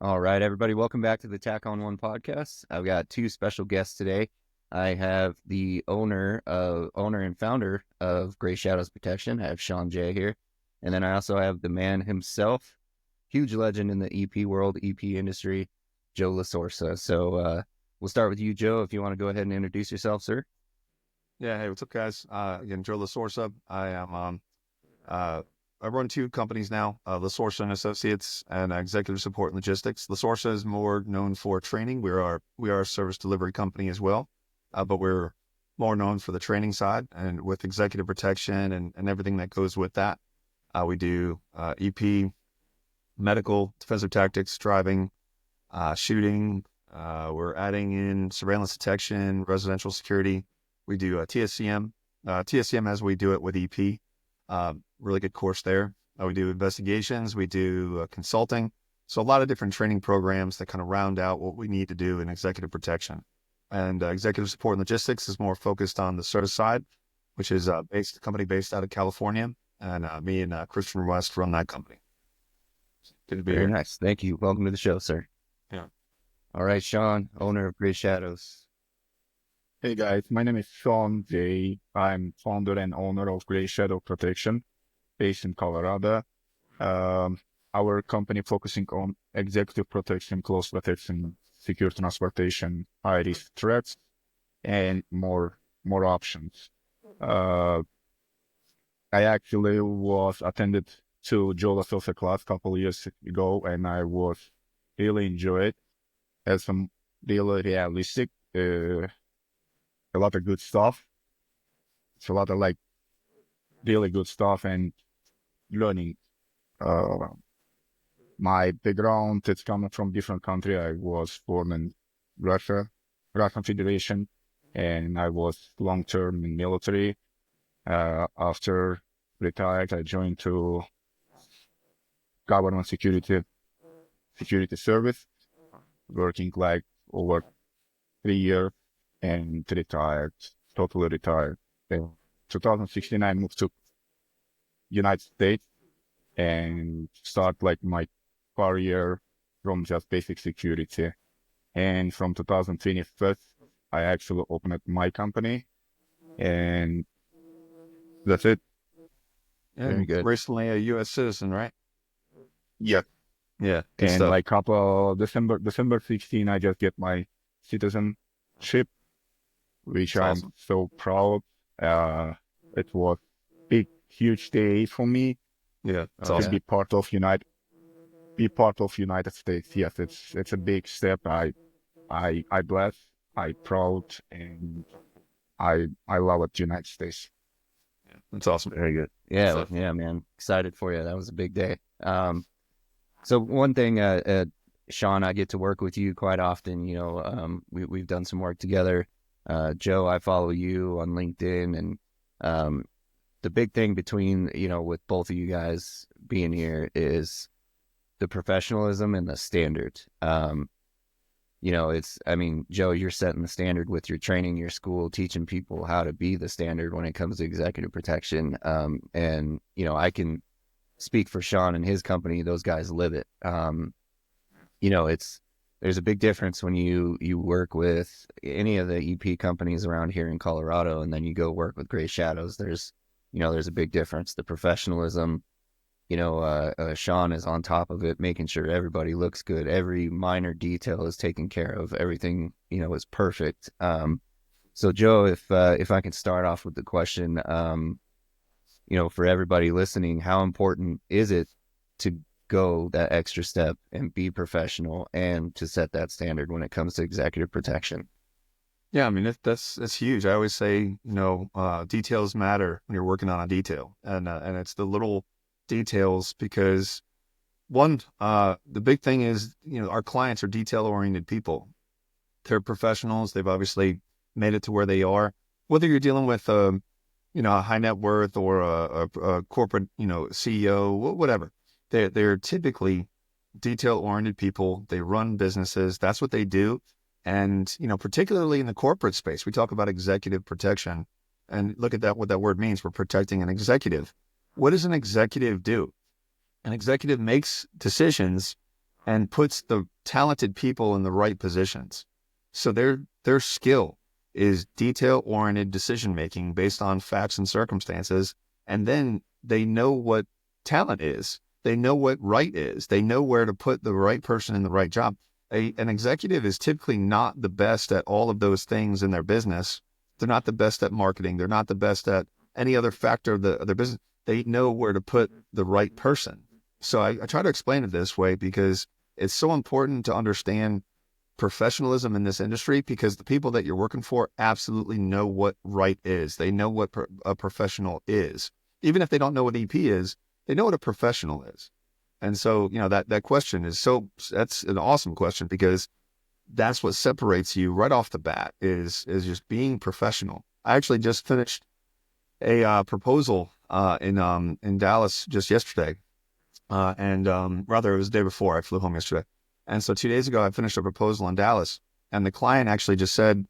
All right, everybody, welcome back to the Tacon One podcast. I've got two special guests today. I have the owner and founder of Gray Shadows Protection. I have Sean J here, and then I also have the man himself, huge legend in the EP world, EP industry, Joe Lasorsa. So we'll start with you, Joe. If you want to go ahead and introduce yourself, sir. Yeah, hey, what's up, guys? Again, Joe Lasorsa. I run two companies now, Lasorsa Associates and Executive Support and Logistics. Lasorsa is more known for training. We are a service delivery company as well, but we're more known for the training side and with executive protection and everything that goes with that. We do EP, medical, defensive tactics, driving, shooting. We're adding in surveillance detection, residential security. We do TSCM. TSCM as we do it with EP. Really good course there. We do investigations. We do consulting. So a lot of different training programs that kind of round out what we need to do in executive protection. And executive support and logistics is more focused on the service side, which is a company based out of California. And me and Christian West run that company. Good to be Very here. nice. Thank you. Welcome to the show, sir. Yeah. All right, Sean, owner of Gray Shadows. Hey guys, my name is Sean J. I'm founder and owner of Gray Shadow Protection, based in Colorado. Our company focusing on executive protection, close protection, secure transportation, high risk threats, and more options. I actually was attended to Joe Lasorsa class a couple of years ago, and I was really enjoy it. Has some really realistic. A lot of good stuff. It's a lot of really good stuff and learning. My background is coming from different country. I was born in Russian Federation, and I was long-term in military. After retired, I joined to government security service, working over 3 years. And totally retired. In 2016, I moved to United States and start my career from just basic security. And from 2021, I actually opened my company, and that's it. Yeah, Very good. recently a U.S. citizen, right? Yeah. Yeah. Good And stuff. couple December 16, I just get my citizenship, which That's I'm awesome. so proud. It was huge day for me Yeah. That's to awesome. be part of United States. Yes, it's a big step. I bless, I proud, and I love it, United States. Yeah. That's awesome. Very good. Yeah, So- yeah, man. Excited for you. That was a big day. So one thing, Sean, I get to work with you quite often. We've done some work together. Joe, I follow you on LinkedIn, and the big thing between, with both of you guys being here is the professionalism and the standard. Joe, you're setting the standard with your training, your school, teaching people how to be the standard when it comes to executive protection. And I can speak for Sean and his company. Those guys live it. There's a big difference when you work with any of the EP companies around here in Colorado, and then you go work with Gray Shadows. There's a big difference. The professionalism, Sean is on top of it, making sure everybody looks good. Every minor detail is taken care of. Everything, is perfect. So Joe, if I can start off with the question, for everybody listening, how important is it to go that extra step and be professional and to set that standard when it comes to executive protection? Yeah, I mean, that's huge. I always say, details matter when you're working on a detail, and it's the little details because the big thing is, our clients are detail-oriented people. They're professionals. They've obviously made it to where they are. Whether you're dealing with a high net worth or a corporate, CEO, whatever, they're typically detail-oriented people. They run businesses. That's what they do. And, particularly in the corporate space, we talk about executive protection, and look at that, what that word means. We're protecting an executive. What does an executive do? An executive makes decisions and puts the talented people in the right positions. So their skill is detail-oriented decision-making based on facts and circumstances. And then they know what talent is. They know what right is. They know where to put the right person in the right job. An executive is typically not the best at all of those things in their business. They're not the best at marketing. They're not the best at any other factor of their business. They know where to put the right person. So I try to explain it this way because it's so important to understand professionalism in this industry, because the people that you're working for absolutely know what right is. They know what a professional is. Even if they don't know what EP is, they know what a professional is. And so, that question is that's an awesome question, because that's what separates you right off the bat is just being professional. I actually just finished a proposal in Dallas just yesterday. Rather, it was the day before. I flew home yesterday. And so 2 days ago, I finished a proposal in Dallas, and the client actually just said,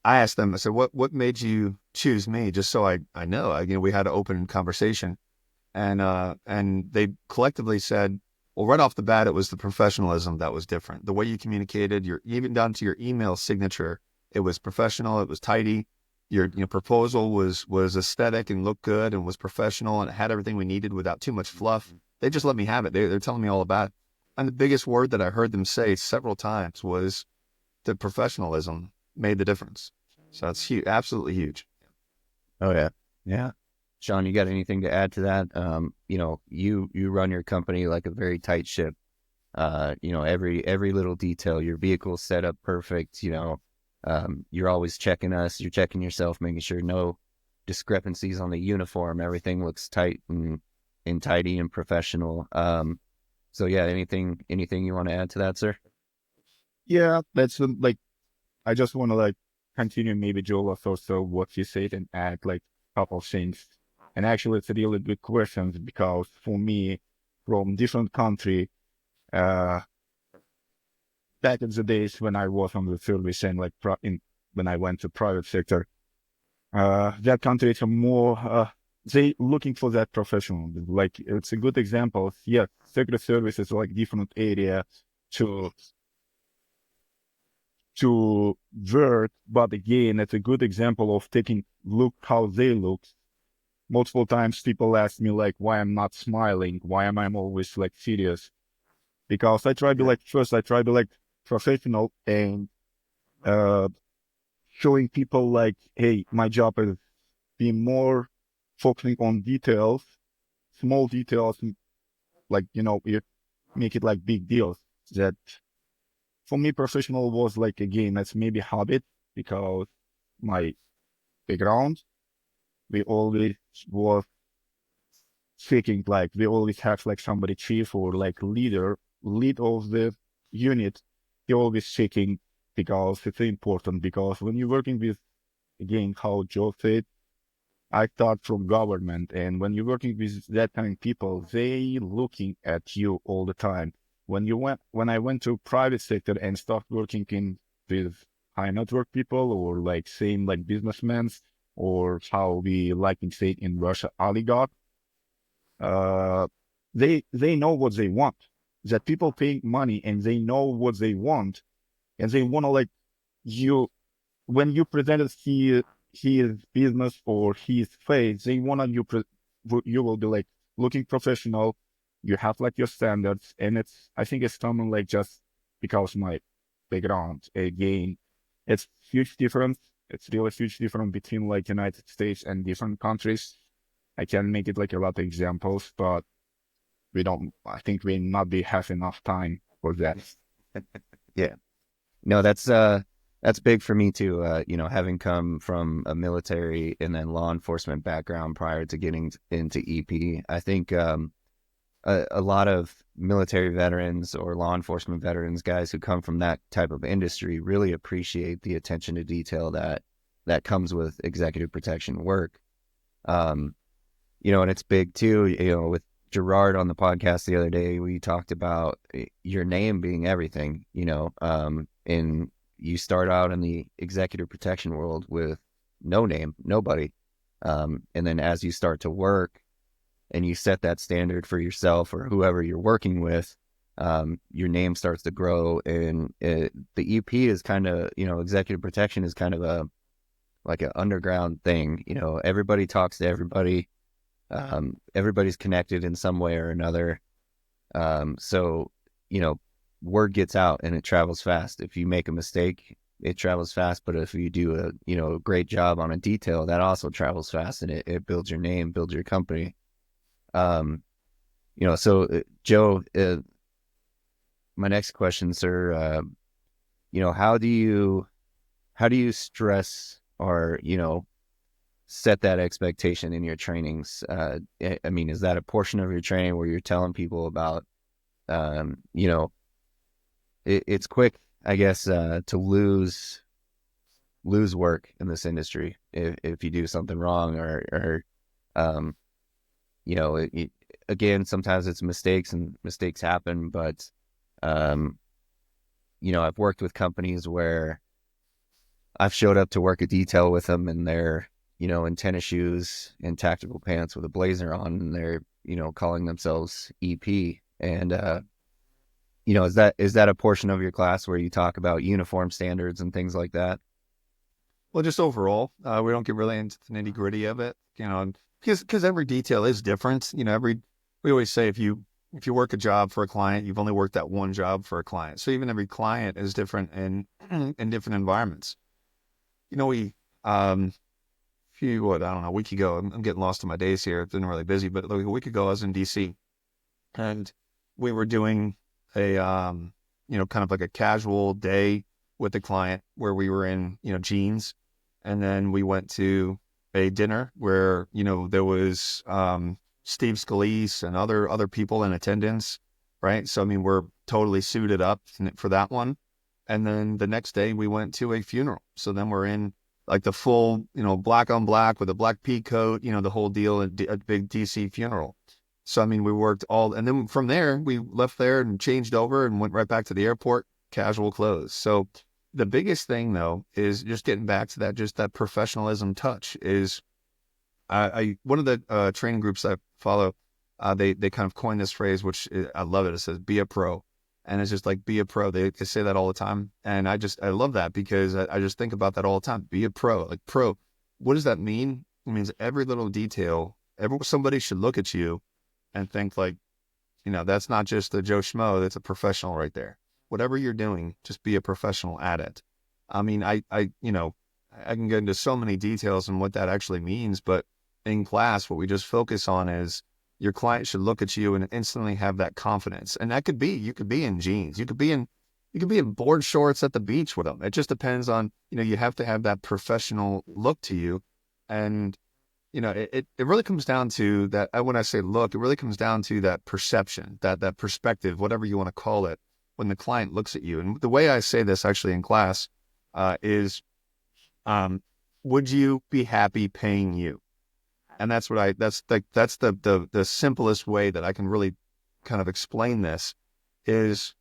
I asked them, I said, what made you choose me? Just so I know, we had an open conversation, and they collectively said, well, right off the bat, it was the professionalism that was different. The way you communicated, even down to your email signature, it was professional. It was tidy. Your proposal was aesthetic and looked good and was professional, and it had everything we needed without too much fluff. They just let me have it. They're telling me all about it. And the biggest word that I heard them say several times was that professionalism made the difference. So it's huge, absolutely huge. Oh yeah. Yeah. Sean, you got anything to add to that? You run your company like a very tight ship. Every little detail, your vehicle's set up perfect. You're always checking us, you're checking yourself, making sure no discrepancies on the uniform. Everything looks tight and tidy and professional. So yeah, anything you want to add to that, sir? Yeah, that's I just want to continue maybe Joel also what you said and add a couple of things. And actually, it's a really good question, because for me, from different country, back in the days when I was on the service and when I went to private sector, that country is more they looking for that professional. It's a good example. Yeah, secret service is different area to work, but again, it's a good example of taking look how they look. Multiple times people ask me why I'm not smiling, why am I always serious? Because I try to first I try to professional and showing people hey, my job is being more focusing on details, small details, you make it big deals. That for me, professional was again, that's maybe habit, because my background, we always was seeking, we always have somebody chief or lead of the unit. He always seeking, because it's important, because when you're working with, again, how Joe said, I start from government, and when you're working with that kind of people, they looking at you all the time. When I went to private sector and start working with high network people, or same businessmen, or how we to say in Russia, oligarch, they know what they want. That people pay money and they know what they want, and they want to you when you presented his business or his face, they want you will be looking professional. You have your standards, and I think it's common just because my background, again, it's huge difference. It's really huge difference between United States and different countries. I can make it a lot of examples, but I think we not be have enough time for that. Yeah. No, that's big for me too. Having come from a military and then law enforcement background prior to getting into EP, I think a lot of military veterans or law enforcement veterans, guys who come from that type of industry, really appreciate the attention to detail that comes with executive protection work. And it's big too. With Gerard on the podcast the other day, we talked about your name being everything. And you start out in the executive protection world with no name, nobody. And then as you start to work and you set that standard for yourself or whoever you're working with, your name starts to grow. And the EP is kind of, executive protection is kind of like an underground thing. Everybody talks to everybody. Everybody's connected in some way or another. So, word gets out and it travels fast. If you make a mistake, it travels fast. But if you do a great job on a detail, that also travels fast, and it builds your name, builds your company. So Joe, my next question, sir, how do you stress or, set that expectation in your trainings? I mean, is that a portion of your training where you're telling people about, it's quick, I guess, to lose work in this industry if you do something wrong or again, sometimes it's mistakes and mistakes happen, but, I've worked with companies where I've showed up to work a detail with them and they're, in tennis shoes and tactical pants with a blazer on, and they're, calling themselves EP. And, is that a portion of your class where you talk about uniform standards and things like that? Well, just overall, we don't get really into the nitty gritty of it, because every detail is different. We always say if you work a job for a client, you've only worked that one job for a client. So even every client is different in different environments. I don't know, a week ago, I'm getting lost in my days here. It's been really busy, but like a week ago, I was in DC, and we were doing a, kind of like a casual day with the client where we were in, jeans. And then we went to a dinner where, there was, Steve Scalise and other people in attendance. Right. So, I mean, we're totally suited up for that one. And then the next day we went to a funeral. So then we're in like the full, black on black with a black pea coat, the whole deal, at a big DC funeral. So, I mean, we worked and then from there, we left there and changed over and went right back to the airport, casual clothes. So the biggest thing, though, is just getting back to that professionalism touch is one of the training groups I follow, they kind of coined this phrase, which I love it. It says, be a pro. And it's just like, be a pro. They say that all the time. And I love that because I just think about that all the time. Be a pro. Like, pro, what does that mean? It means every little detail, somebody should look at you and think like, that's not just a Joe Schmo, that's a professional right there. Whatever you're doing, just be a professional at it. I mean, I can get into so many details on what that actually means, but in class, what we just focus on is your client should look at you and instantly have that confidence. And you could be in jeans, you could be in board shorts at the beach with them. It just depends on, you have to have that professional look to you. And, it really comes down to that. When I say look, it really comes down to that perception, that perspective, whatever you want to call it, when the client looks at you. And the way I say this actually in class is, would you be happy paying you? And that's the simplest way that I can really kind of explain this is,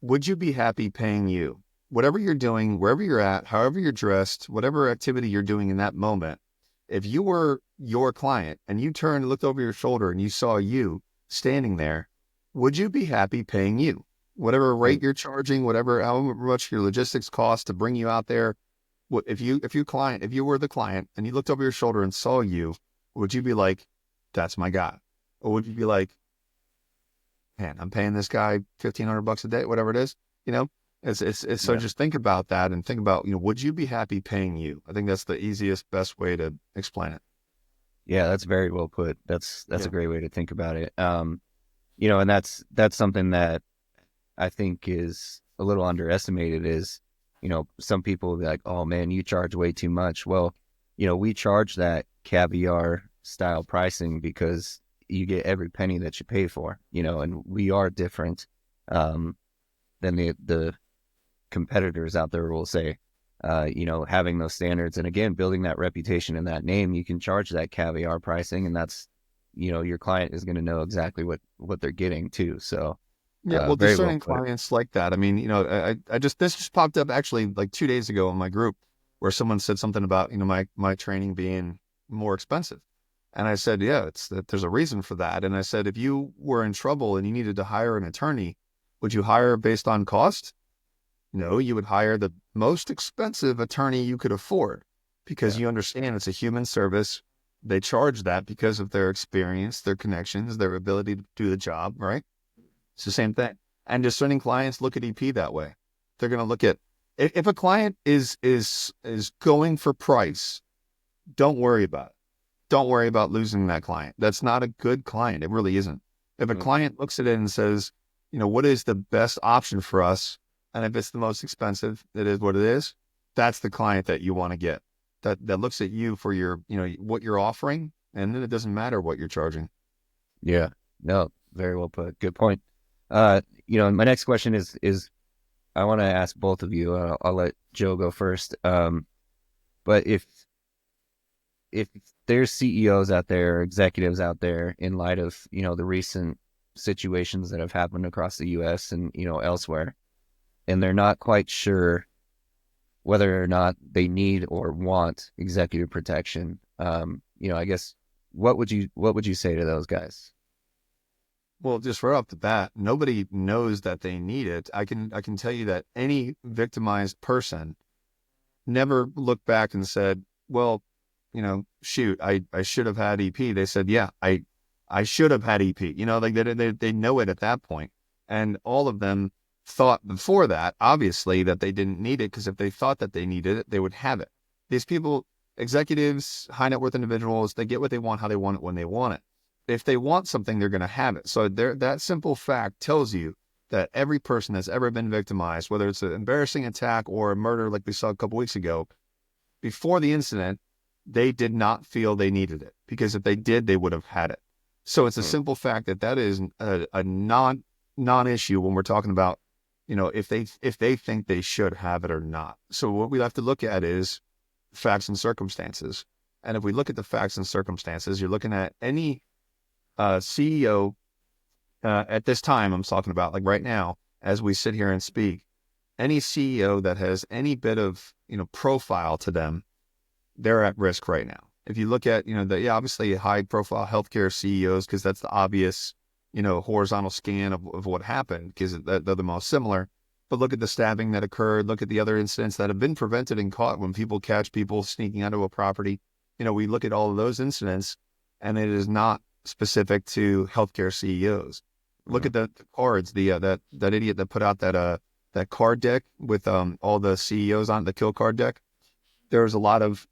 would you be happy paying you? Whatever you're doing, wherever you're at, however you're dressed, whatever activity you're doing in that moment, if you were your client and you turned and looked over your shoulder and you saw you standing there, would you be happy paying you? Whatever rate you're charging, how much your logistics cost to bring you out there. If you were the client and you looked over your shoulder and saw you, would you be like, that's my guy? Or would you be like, man, I'm paying this guy $1,500 a day, whatever it is, So just think about that and think about, would you be happy paying you? I think that's the easiest, best way to explain it. Yeah, that's very well put. That's a great way to think about it. And that's something that I think is a little underestimated is, some people will be like, oh man, you charge way too much. Well, we charge that caviar style pricing because you get every penny that you pay for, and we are different than the competitors out there will say, having those standards. And again, building that reputation and that name, you can charge that caviar pricing, and that's, your client is going to know exactly what they're getting too. So yeah, well, there's certain clients like that. I mean, this just popped up actually like 2 days ago in my group where someone said something about, my training being more expensive. And I said, yeah, there's a reason for that. And I said, if you were in trouble and you needed to hire an attorney, Would you hire based on cost? No, you would hire the most expensive attorney you could afford because you understand it's a human service. They charge that because of their experience, their connections, their ability to do the job, right? It's the same thing. And discerning clients look at EP that way. They're going to look at, if a client is going for price, don't worry about it. Don't worry about losing that client. That's not a good client. It really isn't. If a client looks at it and says, what is the best option for us? And if it's the most expensive, it is what it is. That's the client that you want to get. That looks at you for your, what you're offering, and then it doesn't matter what you're charging. Yeah. No, very well put. Good point. My next question is I want to ask both of you. I'll let Joe go first. But if there's CEOs out there, executives out there, in light of the recent situations that have happened across the U.S. and elsewhere, and they're not quite sure whether or not they need or want executive protection, I guess what would you say to those guys? Well, just right off the bat, nobody knows that they need it. I can tell you that any victimized person never looked back and said, well, shoot, I should have had EP. They said, yeah, I should have had EP. Like they know it at that point. And all of them thought before that, obviously, that they didn't need it, because if they thought that they needed it, they would have it. These people, executives, high net worth individuals, they get what they want, how they want it, when they want it. If they want something, they're going to have it. So that simple fact tells you that every person that's ever been victimized, whether it's an embarrassing attack or a murder like we saw a couple weeks ago, before the incident, they did not feel they needed it, because if they did, they would have had it. So it's a simple fact that is a non-issue when we're talking about, if they think they should have it or not. So what we have to look at is facts and circumstances. And if we look at the facts and circumstances, you're looking at any CEO at this time, I'm talking about like right now, as we sit here and speak, any CEO that has any bit of, profile to them, they're at risk right now. If you look at, obviously high profile healthcare CEOs, because that's the obvious, horizontal scan of what happened, because they're the most similar. But look at the stabbing that occurred. Look at the other incidents that have been prevented and caught when people catch people sneaking onto a property. We look at all of those incidents, and it is not specific to healthcare CEOs. Look at the cards, that idiot that put out that card deck with all the CEOs on the kill card deck. There's a lot of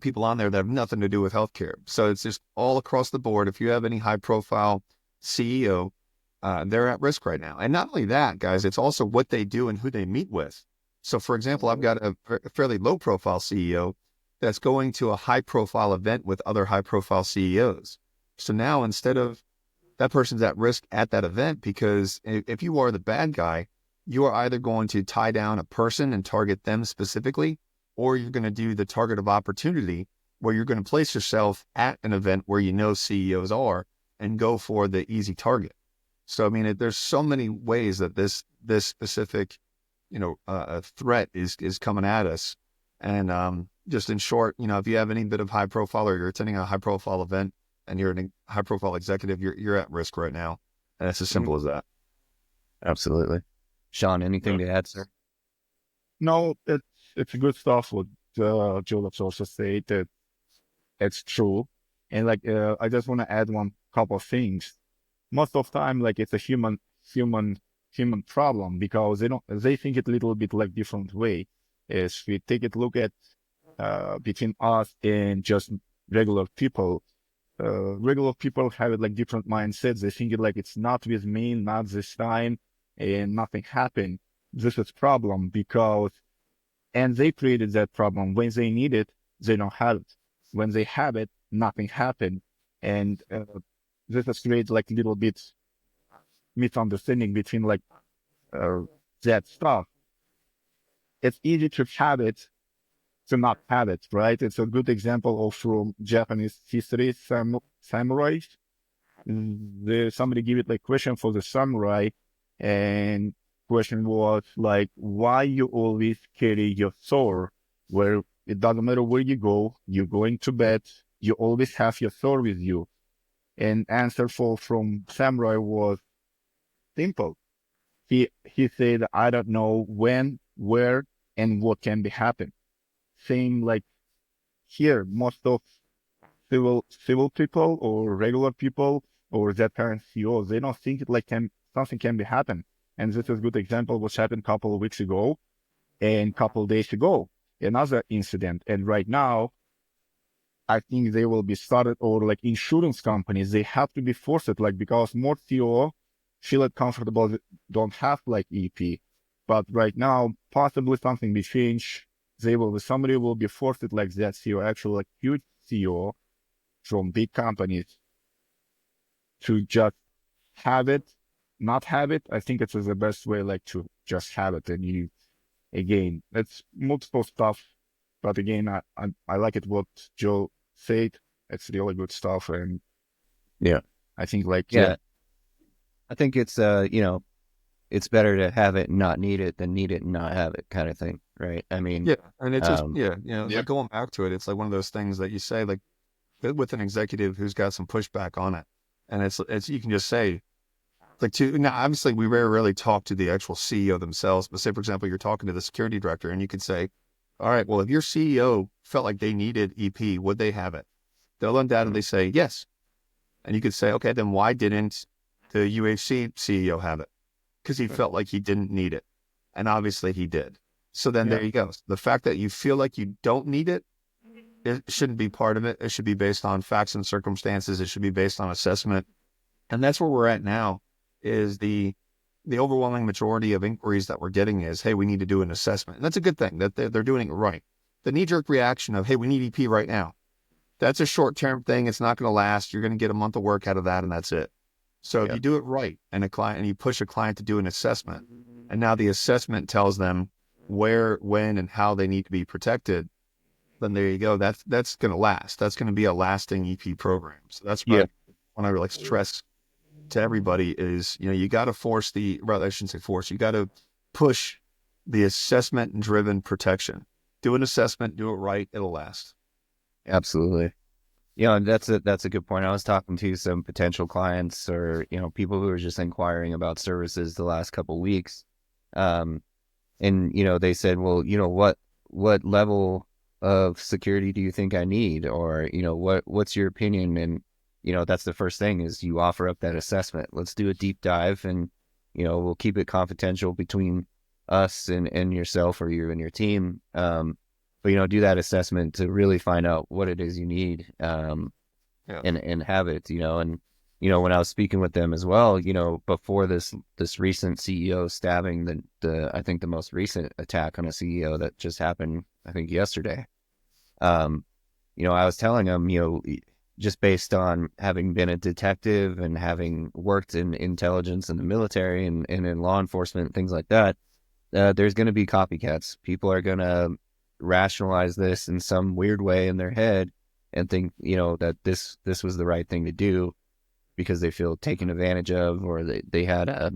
people on there that have nothing to do with healthcare. So it's just all across the board. If you have any high profile CEO, they're at risk right now. And not only that, guys, it's also what they do and who they meet with. So for example, I've got a fairly low profile CEO that's going to a high profile event with other high profile CEOs. So now instead of that person's at risk at that event, because if you are the bad guy, you are either going to tie down a person and target them specifically, or you're going to do the target of opportunity, where you're going to place yourself at an event where CEOs are and go for the easy target. So, I mean, there's so many ways that this specific, threat is coming at us. And just in short, if you have any bit of high profile, or you're attending a high profile event and you're a high profile executive, you're at risk right now. And it's as simple as that. Absolutely. Sean, anything to add, sir? No, it's good stuff what Joe Lasorsa said. That it's true. And I just want to add one couple of things. Most of the time, it's a human problem, because they think it a little bit different way. Is we take a look at between us and just regular people. Regular people have it different mindsets. They think it it's not with me, not this time, and nothing happened. This is problem and they created that problem. When they need it, they don't have it. When they have it, nothing happened. And this has created little bit misunderstanding between that stuff. It's easy to have it, to not have it, right? It's a good example of from Japanese history, samurais. Somebody gave it question for the samurai, and question was why you always carry your sword, where it doesn't matter where you go, you're going to bed, you always have your sword with you. And answer from samurai was simple. he said, I don't know when, where, and what can be happen. Saying like here, most of civil people or regular people or that current CEOs, they don't think it like something can be happen. And this is a good example what happened a couple of weeks ago and couple of days ago, another incident. And right now, I think they will be started, or like insurance companies, they have to be forced, like because more CEO feel it comfortable, don't have like EP. But right now, possibly something will change. Somebody will be forced like that CEO, actually like huge CEO from big companies to just have it, not have it. I think it's the best way like to just have it. And you, again, it's multiple stuff. But again, I like it what Joe said. It's really good stuff. And Yeah. I think like, Yeah. I think it's, it's better to have it and not need it than need it and not have it kind of thing. Right. I mean, Yeah. And it's just, yeah. like going back to it, it's like one of those things that you say, like with an executive who's got some pushback on it. And it's, you can just say, like now, obviously we very rarely talk to the actual CEO themselves, but say, for example, you're talking to the security director and you could say, all right, well, if your CEO felt like they needed EP, would they have it? They'll undoubtedly say yes. And you could say, okay, then why didn't the UHC CEO have it? Because he felt like he didn't need it. And obviously he did. So then there you go. The fact that you feel like you don't need it, it shouldn't be part of it. It should be based on facts and circumstances. It should be based on assessment. And that's where we're at now, is the overwhelming majority of inquiries that we're getting is, hey, we need to do an assessment. And that's a good thing that they're doing it right. The knee-jerk reaction of, hey, we need EP right now. That's a short-term thing. It's not going to last. You're going to get a month of work out of that, and that's it. So if you do it right and you push a client to do an assessment, and now the assessment tells them where, when, and how they need to be protected, then there you go. That's going to last. That's going to be a lasting EP program. So that's what I really stress to everybody is, you got to I shouldn't say force, you got to push the assessment driven protection. Do an assessment, do it right, it'll last. Absolutely. Yeah, and that's a good point. I was talking to some potential clients or, people who were just inquiring about services the last couple of weeks. And, they said, well, what level of security do you think I need? Or, what's your opinion? And, that's the first thing is you offer up that assessment. Let's do a deep dive and, we'll keep it confidential between us and yourself or you and your team. But, do that assessment to really find out what it is you need, and have it, and, when I was speaking with them as well, before this recent CEO stabbing, I think the most recent attack on a CEO that just happened, I think yesterday, I was telling them, just based on having been a detective and having worked in intelligence in the military and in law enforcement, things like that, there's going to be copycats. People are going to rationalize this in some weird way in their head and think, that this was the right thing to do because they feel taken advantage of, or they had a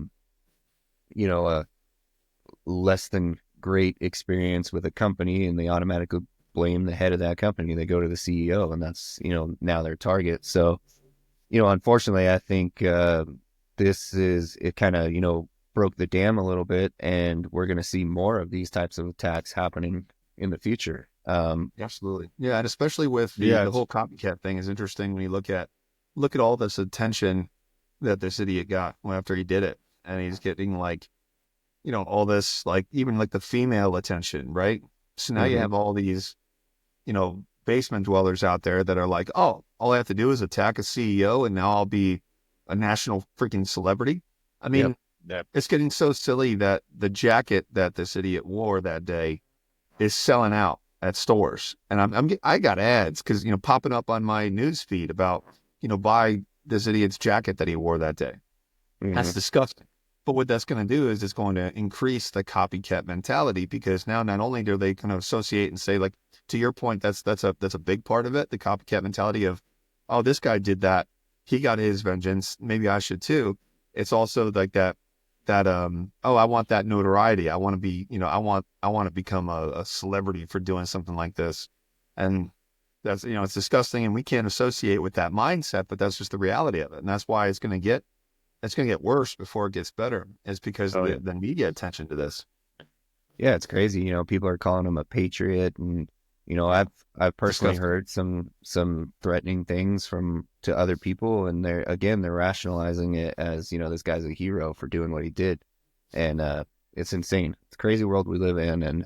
less than great experience with a company and they automatically blame the head of that company. They go to the CEO and that's, now their target. So, unfortunately, I think it kind of, broke the dam a little bit, and we're going to see more of these types of attacks happening in the future. Absolutely. Yeah. And especially with the whole copycat thing is interesting when you look at all this attention that this idiot got after he did it. And he's getting all this, even the female attention, right? So now you have all these, basement dwellers out there that are like, oh, all I have to do is attack a CEO and now I'll be a national freaking celebrity. I mean, it's getting so silly that the jacket that this idiot wore that day is selling out at stores. And I got ads because, popping up on my news feed about, buy this idiot's jacket that he wore that day. That's disgusting. But what that's going to do is it's going to increase the copycat mentality, because now not only do they kind of associate and say, to your point, that's a big part of it, the copycat mentality of, oh, this guy did that, he got his vengeance, maybe I should too. It's also like that oh, I want that notoriety. I want to be, I want to become a celebrity for doing something like this. And that's, it's disgusting, and we can't associate with that mindset, but that's just the reality of it. And that's why it's going to get it's going to get worse before it gets better. It's because of Oh, yeah. the media attention to this. Yeah, it's crazy. People are calling him a patriot, and I've personally Disgusting. heard some threatening things to other people, and they're rationalizing it as this guy's a hero for doing what he did, and it's insane. It's a crazy world we live in, and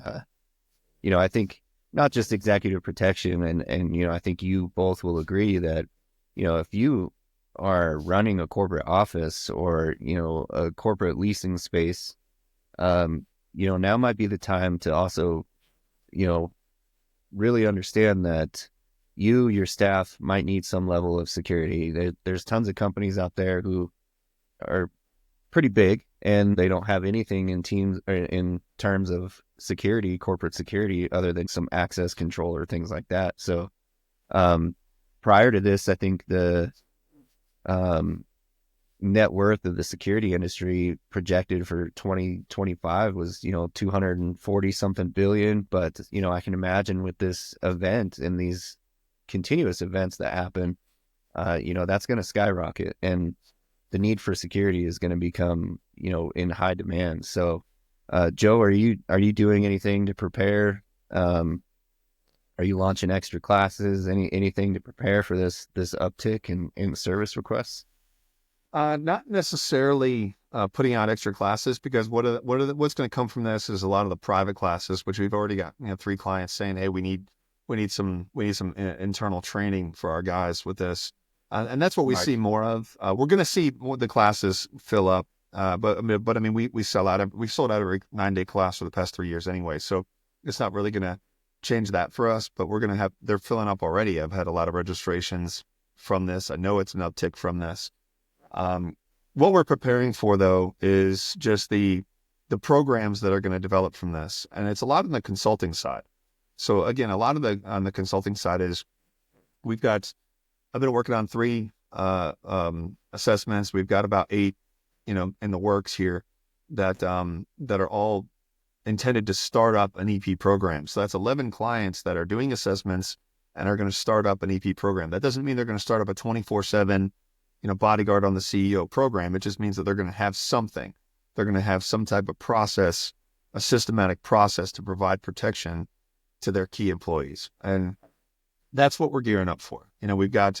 I think not just executive protection, and I think you both will agree that if you are running a corporate office or a corporate leasing space, now might be the time to also, really understand that your staff might need some level of security. There's tons of companies out there who are pretty big and they don't have anything in terms of security, corporate security, other than some access control or things like that. So, prior to this, I think the net worth of the security industry projected for 2025 was 240 something billion, but I can imagine with this event and these continuous events that happen, that's going to skyrocket, and the need for security is going to become in high demand. So Joe, are you doing anything to prepare? Are you launching extra classes, anything to prepare for this uptick in service requests? Not necessarily putting out extra classes, because what's going to come from this is a lot of the private classes, which we've already got 3 clients saying, hey, we need some internal training for our guys with this, and that's what we Nice. see more of. We're going to see the classes fill up, but I mean we sold out every 9-day class for the past 3 years anyway, so it's not really going to change that for us. But they're filling up already. I've had a lot of registrations from this. I know it's an uptick from this. What we're preparing for, though, is just the programs that are going to develop from this, and it's a lot on the consulting side. So again, a lot of on the consulting side is I've been working on 3 assessments. We've got about 8, in the works here that are all intended to start up an EP program. So that's 11 clients that are doing assessments and are going to start up an EP program. That doesn't mean they're going to start up a 24/7 bodyguard on the CEO program. It just means that they're going to have something. They're going to have some type of process, a systematic process to provide protection to their key employees. And that's what we're gearing up for. We've got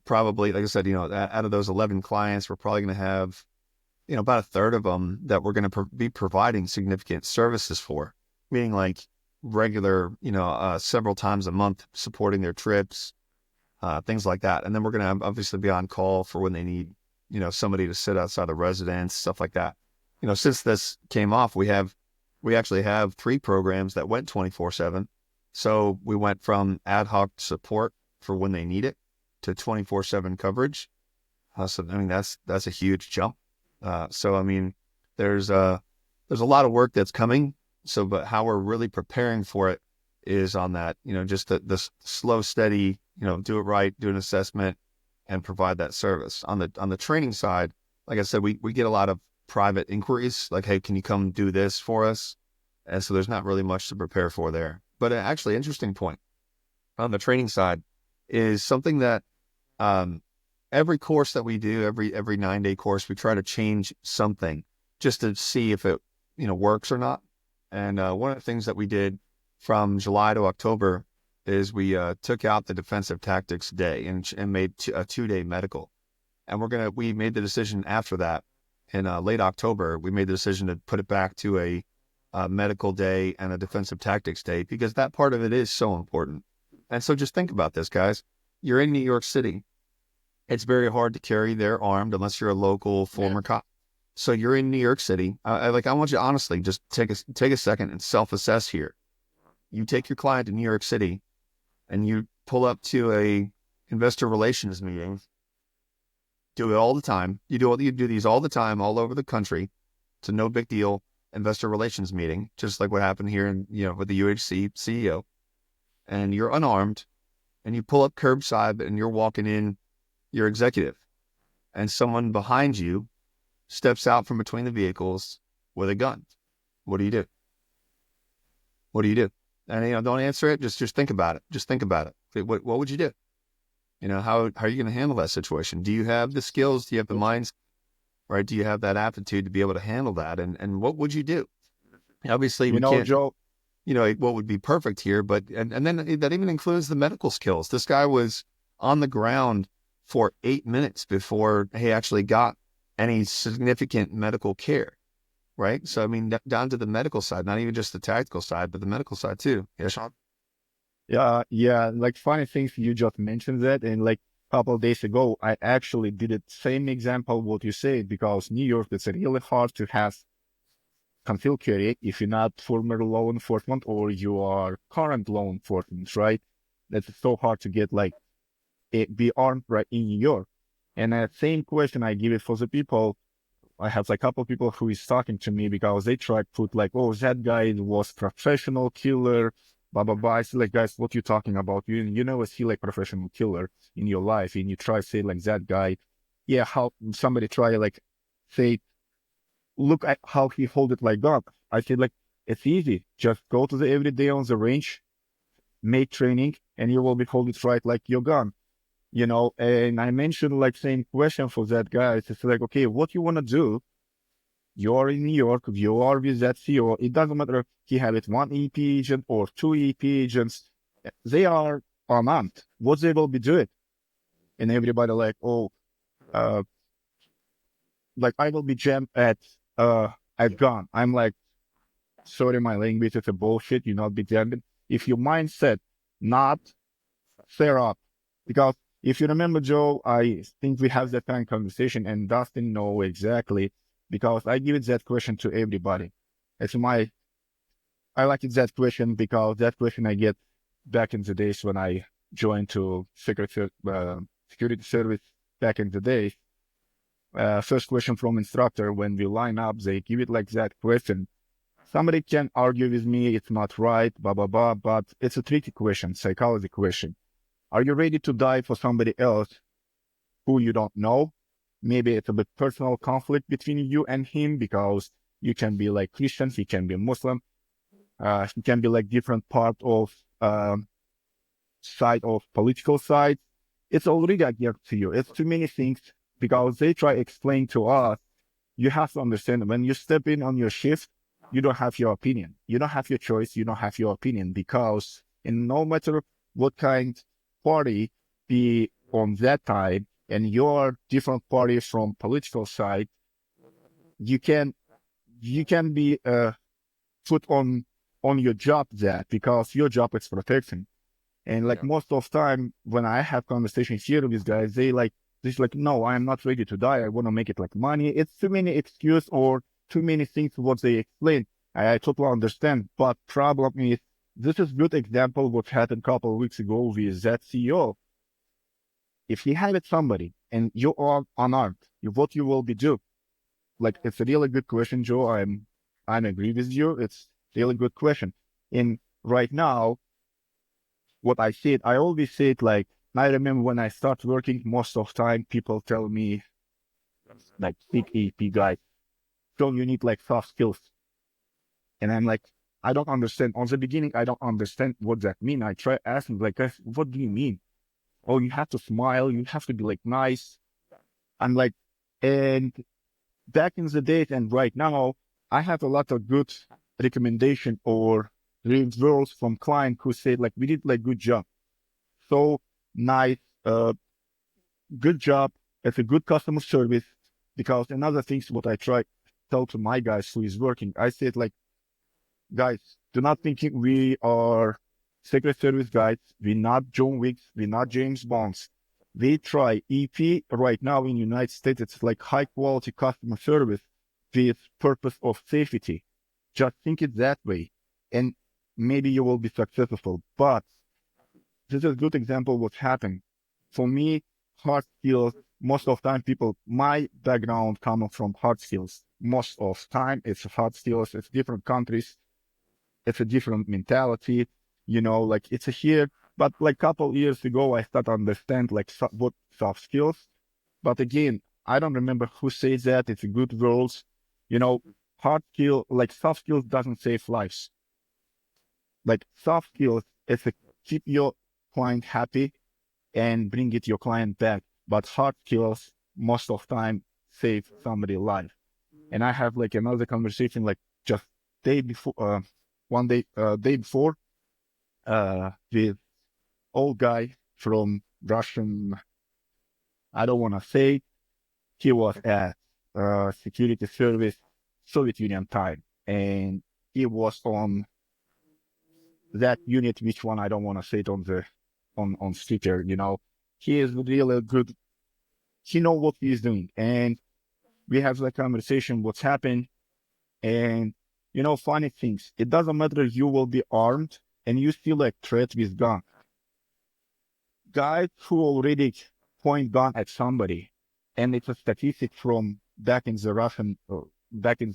probably, like I said, out of those 11 clients, we're probably going to have, about a third of them that we're going to be providing significant services for, meaning like regular, several times a month supporting their trips, things like that. And then we're going to obviously be on call for when they need, somebody to sit outside the residence, stuff like that. Since this came off, we actually have 3 programs that went 24/7. So we went from ad hoc support for when they need it to 24/7 coverage. So I mean, that's a huge jump. So I mean, there's a lot of work that's coming. So, but how we're really preparing for it is on that, just the slow, steady, do it right, do an assessment, and provide that service. On the training side, like I said, we get a lot of private inquiries, like, hey, can you come do this for us? And so there's not really much to prepare for there. But actually, interesting point on the training side is something that every course that we do, every 9-day course, we try to change something just to see if it works or not. And one of the things that we did from July to October is we took out the defensive tactics day and made a 2-day medical. And we made the decision after that in late October. We made the decision to put it back to a medical day and a defensive tactics day, because that part of it is so important. And so just think about this, guys. You're in New York City. It's very hard to carry there armed unless you're a local former cop. So you're in New York City. I want you to honestly just take a second and self-assess here. You take your client to New York City and you pull up to a investor relations meeting. Do it all the time. You do these all the time, all over the country. It's a no big deal investor relations meeting, just like what happened here in, with the UHC CEO. And you're unarmed and you pull up curbside and you're walking in your executive, and someone behind you steps out from between the vehicles with a gun. What do you do? What do you do? And don't answer it. Just think about it. Just think about it. What would you do? how are you going to handle that situation? Do you have the skills? Do you have the minds, right? Do you have that aptitude to be able to handle that? And what would you do? Obviously, we can't, Joe, what would be perfect here, but, and then that even includes the medical skills. This guy was on the ground for 8 minutes before he actually got any significant medical care, right? So, I mean, down to the medical side, not even just the tactical side, but the medical side too. Yeah, Sean? yeah, like funny things you just mentioned that, and like a couple of days ago, I actually did the same example what you said, because New York, it's really hard to have concealed carry if you're not former law enforcement or you are current law enforcement, right? That's so hard to get like be armed right in New York. And that same question I give it for the people. I have like a couple of people who is talking to me because they try to put like, oh, that guy was professional killer, blah, blah, blah. I say like, guys, what you talking about? You never see like professional killer in your life. And you try to say like that guy, yeah, how somebody try like say, look at how he hold it like that. I said like, it's easy. Just go to the every day on the range, make training, and you will be hold it right like your gun. And I mentioned like same question for that guy. It's like, okay, what you want to do? You're in New York, you are with that CEO. It doesn't matter if he have it one EP agent or two EP agents. They are armed. What they will be doing? And everybody like, oh, like I will be jammed at gun. I'm like, sorry, my language is a bullshit. You not be jammed. If your mindset not fair up, because if you remember, Joe, I think we have that kind of conversation, and Dustin know exactly, because I give it that question to everybody. I like it that question because that question I get back in the days when I joined to security service back in the day. First question from instructor, when we line up, they give it like that question. Somebody can argue with me, it's not right, blah, blah, blah, but it's a tricky question, psychology question. Are you ready to die for somebody else who you don't know? Maybe it's a bit personal conflict between you and him, because you can be like Christians, he can be Muslim, he can be like different part of side of political side. It's already against you. It's too many things, because they try explain to us. You have to understand, when you step in on your shift, you don't have your opinion. You don't have your choice. You don't have your opinion, because in no matter what kind party be on that time, and you're different party from political side, you can be put on your job that, because your job is protection. And like most of time when I have conversations here with these guys, they're like, no, I am not ready to die. I want to make it like money. It's too many excuses or too many things what they explain. I totally understand. But problem is, this is good example what happened a couple of weeks ago with that CEO. If he had somebody and you are unarmed, what you will be do? Like, it's a really good question, Joe. I agree with you. It's really good question. And right now, what I said, I always say it like, I remember when I start working, most of time people tell me, like, big EP guy, so you need like soft skills. And I'm like, I don't understand. On the beginning, I don't understand what that mean. I try asking like, guys, what do you mean? Oh, you have to smile. You have to be like nice. I'm like, and back in the days and right now, I have a lot of good recommendation or reviews from client who said like, we did like good job. So nice, good job. It's a good customer service. Because another thing, what I try to tell to my guys who is working, I said like, guys, do not think we are Secret Service guys. We're not John Wicks. We're not James Bonds. We try EP right now in the United States. It's like high quality customer service with purpose of safety. Just think it that way, and maybe you will be successful. But this is a good example of what happened. For me, hard skills, most of the time people, my background coming from hard skills. Most of the time it's hard skills. It's different countries. It's a different mentality, like it's a here. But like couple years ago, I started to understand like what soft skills. But again, I don't remember who says that. It's a good rules, hard skill, like soft skills doesn't save lives. Like soft skills, it's a keep your client happy, and bring it your client back. But hard skills most of time save somebody's life. And I have like another conversation like just day before, one day, day before, with old guy from Russian. I don't want to say he was at security service Soviet Union time, and he was on that unit. Which one? I don't want to say it on the on speaker. You know, he is really good. He know what he's doing, and we have the conversation. What's happened, and you know, funny things. It doesn't matter if you will be armed and you still like threat with gun. Guys who already point gun at somebody, and it's a statistic from back in the Russian,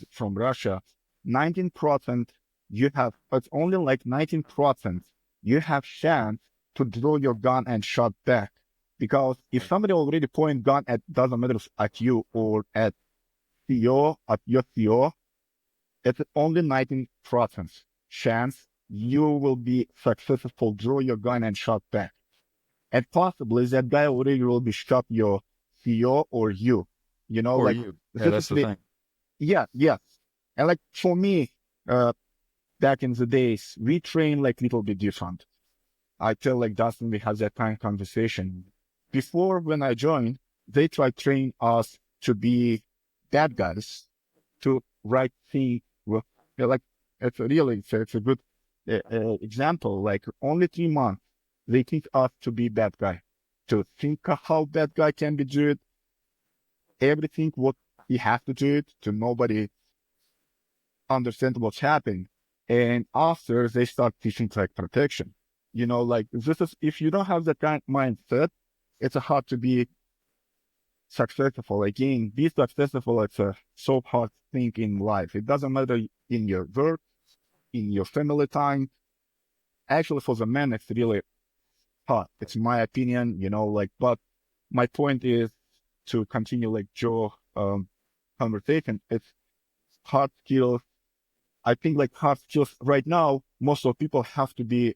from Russia, 19%. You have, it's only like 19%. You have chance to draw your gun and shot back, because if somebody already point gun at, doesn't matter if at you or at CO, at your CO, it's only 19% chance you will be successful, draw your gun and shot back. And possibly that guy already will be shot your CO or you, you know, Or like, you. Yeah, that's the thing. yeah, yeah. And like for me, back in the days, we train like little bit different. I tell like Dustin, we had that kind of conversation. Before when I joined, they tried to train us to be bad guys, to right thing. Well, like it's a good example. Like only 3 months, they teach us to be bad guy, to think of how bad guy can be do it, everything what he has to do it, to nobody understand what's happening. And after they start teaching like protection, you know, like this is, if you don't have that kind of mindset, it's hard to be successful. Again, be successful, it's a so hard thing in life. It doesn't matter in your work, in your family time. Actually, for the man, it's really hard. It's my opinion, you know, like, but my point is to continue like Joe conversation. It's hard skills. I think like hard skills right now, most of people have to be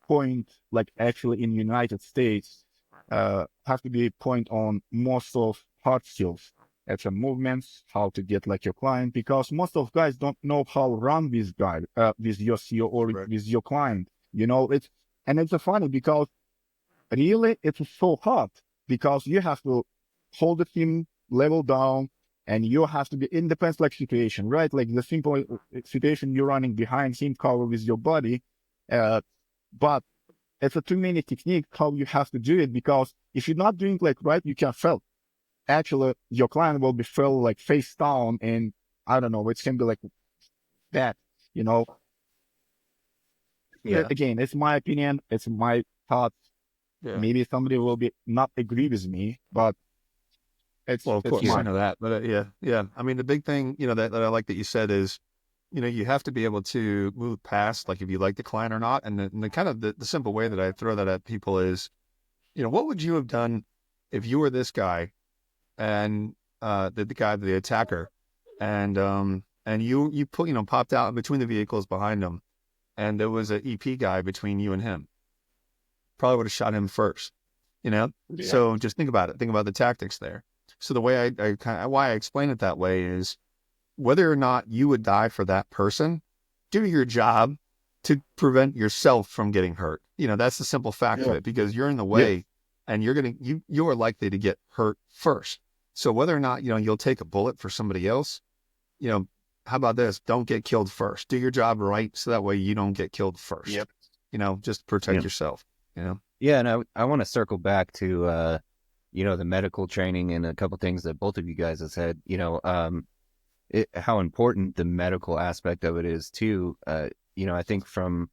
point, like actually in United States, have to be point on most of hard skills. It's a movements, how to get like your client, because most of guys don't know how to run this guy, with your CEO or Right. with your client. You know, and it's funny because really it's so hard, because you have to hold the team level down, and you have to be in depends like situation, right? Like the simple situation, you're running behind him cover with your body, but it's a too many technique how you have to do it, because if you're not doing like right, you can fail. Actually, your client will be fell like face down, and I don't know, it can be like that, you know. Yeah. Again, it's my opinion, it's my thoughts. Yeah. Maybe somebody will be not agree with me, but Well, of it's course, I mine. know that, but yeah, yeah. I mean, the big thing, that I like that you said is, you have to be able to move past, like, if you like the client or not. And the kind of the simple way that I throw that at people is, what would you have done if you were this guy and the attacker, and you put, popped out in between the vehicles behind him, and there was an EP guy between you and him? Probably would have shot him first, Yeah. So just think about it. Think about the tactics there. So the way why I explain it that way is, whether or not you would die for that person, do your job to prevent yourself from getting hurt. That's the simple fact of Yeah. it, because you're in the Yeah. way, and you are likely to get hurt first. So whether or not, you'll take a bullet for somebody else, how about this? Don't get killed first. Do your job right, so that way you don't get killed first. Yep. Just protect Yeah. yourself, Yeah, and I want to circle back to the medical training and a couple things that both of you guys have said. How important the medical aspect of it is too. I think from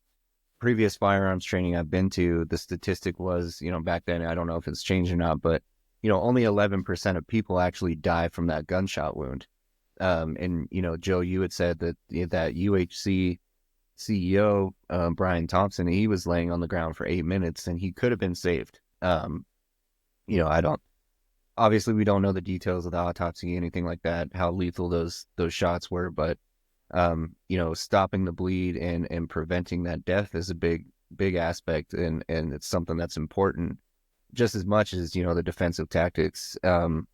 previous firearms training I've been to, the statistic was, back then, I don't know if it's changed or not, but only 11% of people actually die from that gunshot wound. And Joe, you had said that UHC CEO, Brian Thompson, he was laying on the ground for 8 minutes and he could have been saved. Obviously we don't know the details of the autopsy, anything like that, how lethal those shots were, but stopping the bleed and preventing that death is a big aspect, and it's something that's important. just as much as, the defensive tactics. And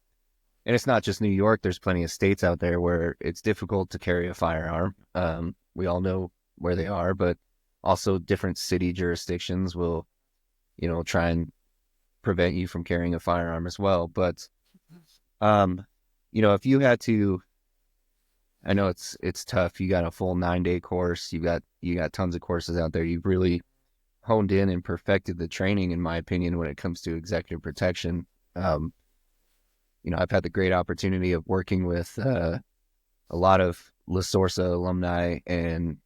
it's not just New York. There's plenty of states out there where it's difficult to carry a firearm. We all know where they are, but also different city jurisdictions will, try and prevent you from carrying a firearm as well. But, if you had to, I know it's tough. You got a full 9-day course. You got tons of courses out there. You've really honed in and perfected the training, in my opinion, when it comes to executive protection. I've had the great opportunity of working with a lot of Lasorsa alumni, and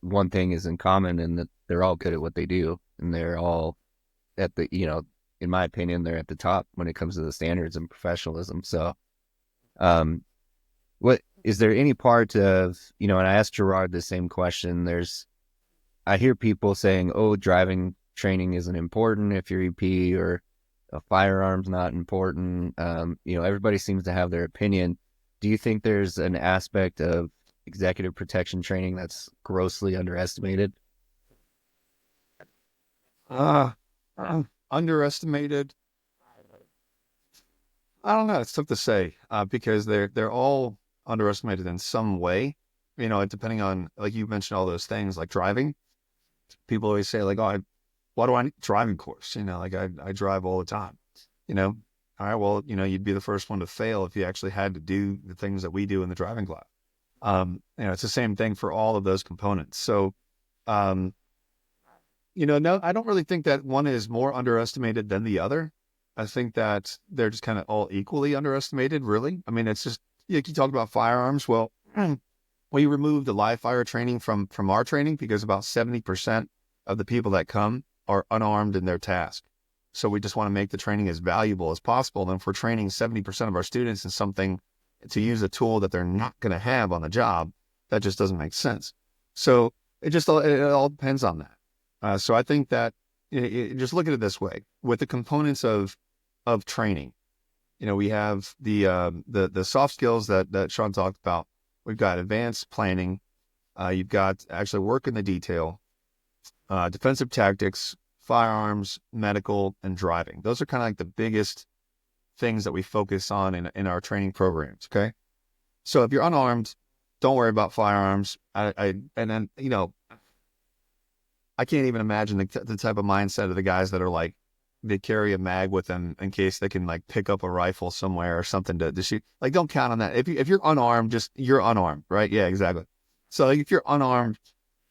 one thing is in common in that they're all good at what they do, and they're all at the, in my opinion, they're at the top when it comes to the standards and professionalism. So, what is there any part of, and I asked Gerard the same question. I hear people saying, oh, driving training isn't important if you're EP, or a firearm's not important. Everybody seems to have their opinion. Do you think there's an aspect of executive protection training that's grossly underestimated? Underestimated. I don't know. It's tough to say because they're all underestimated in some way. Depending on, like you mentioned, all those things like driving. People always say like, "Oh, why do I need a driving course?" Like I drive all the time. All right, well, you'd be the first one to fail if you actually had to do the things that we do in the driving class. It's the same thing for all of those components. So, no, I don't really think that one is more underestimated than the other. I think that they're just kind of all equally underestimated, really. I mean, it's just, like you talked about firearms. Well, we removed the live fire training from our training because about 70% of the people that come are unarmed in their task. So we just want to make the training as valuable as possible. And if we're training 70% of our students in something to use a tool that they're not going to have on the job, that just doesn't make sense. So it all depends on that. So I think that just look at it this way: with the components of training, we have the soft skills that Sean talked about. We've got advanced planning. You've got actually work in the detail, defensive tactics, firearms, medical, and driving. Those are kind of like the biggest things that we focus on in our training programs. Okay. So if you're unarmed, don't worry about firearms. I can't even imagine the type of mindset of the guys that are like, they carry a mag with them in case they can like pick up a rifle somewhere or something to shoot. Like, don't count on that. If you're unarmed, you're unarmed, right? Yeah, exactly. So like, if you're unarmed,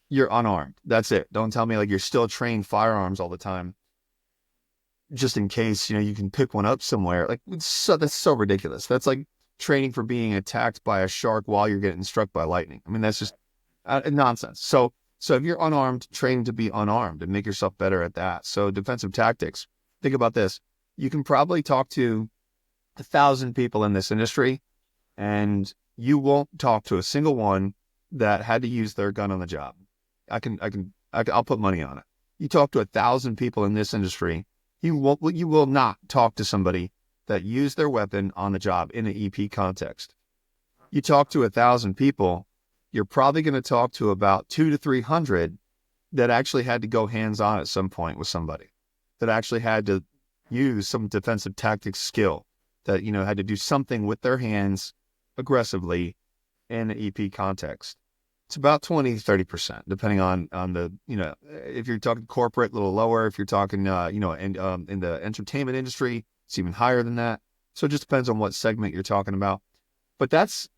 you're unarmed. That's it. Don't tell me like you're still trained firearms all the time, just in case, you can pick one up somewhere. Like, that's so ridiculous. That's like training for being attacked by a shark while you're getting struck by lightning. I mean, that's just nonsense. So if you're unarmed, train to be unarmed and make yourself better at that. So defensive tactics, think about this. You can probably talk to 1,000 people in this industry, and you won't talk to a single one that had to use their gun on the job. I'll put money on it. You talk to 1,000 people in this industry, you will not talk to somebody that used their weapon on the job in an EP context. You talk to 1,000 people, you're probably going to talk to about 200 to 300 that actually had to go hands-on at some point with somebody, that actually had to use some defensive tactics skill, that, had to do something with their hands aggressively in an EP context. It's about 20, 30%, depending on the, if you're talking corporate, a little lower. If you're talking, in the entertainment industry, it's even higher than that. So it just depends on what segment you're talking about. But that's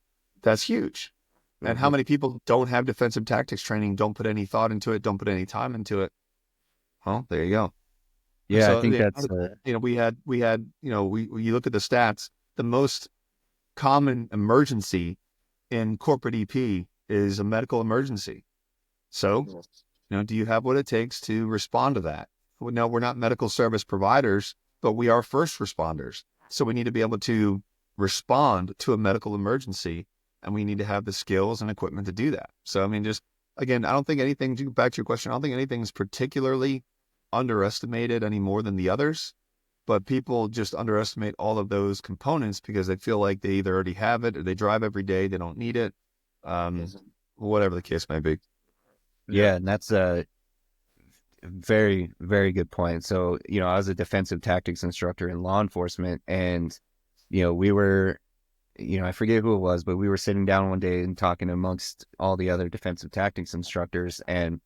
huge. Mm-hmm. And how many people don't have defensive tactics training, don't put any thought into it, don't put any time into it? Well, there you go. Yeah, so, I think that's you look at the stats, the most common emergency in corporate EP is a medical emergency. So, do you have what it takes to respond to that? Well, no, we're not medical service providers, but we are first responders. So we need to be able to respond to a medical emergency, and we need to have the skills and equipment to do that. So, I mean, just again, I don't think anything, back to your question, I don't think anything's particularly underestimated any more than the others, but people just underestimate all of those components because they feel like they either already have it or they drive every day, they don't need it. Whatever the case may be. Yeah, and that's Very, very good point. So, I was a defensive tactics instructor in law enforcement, and, we were, I forget who it was, but we were sitting down one day and talking amongst all the other defensive tactics instructors. And,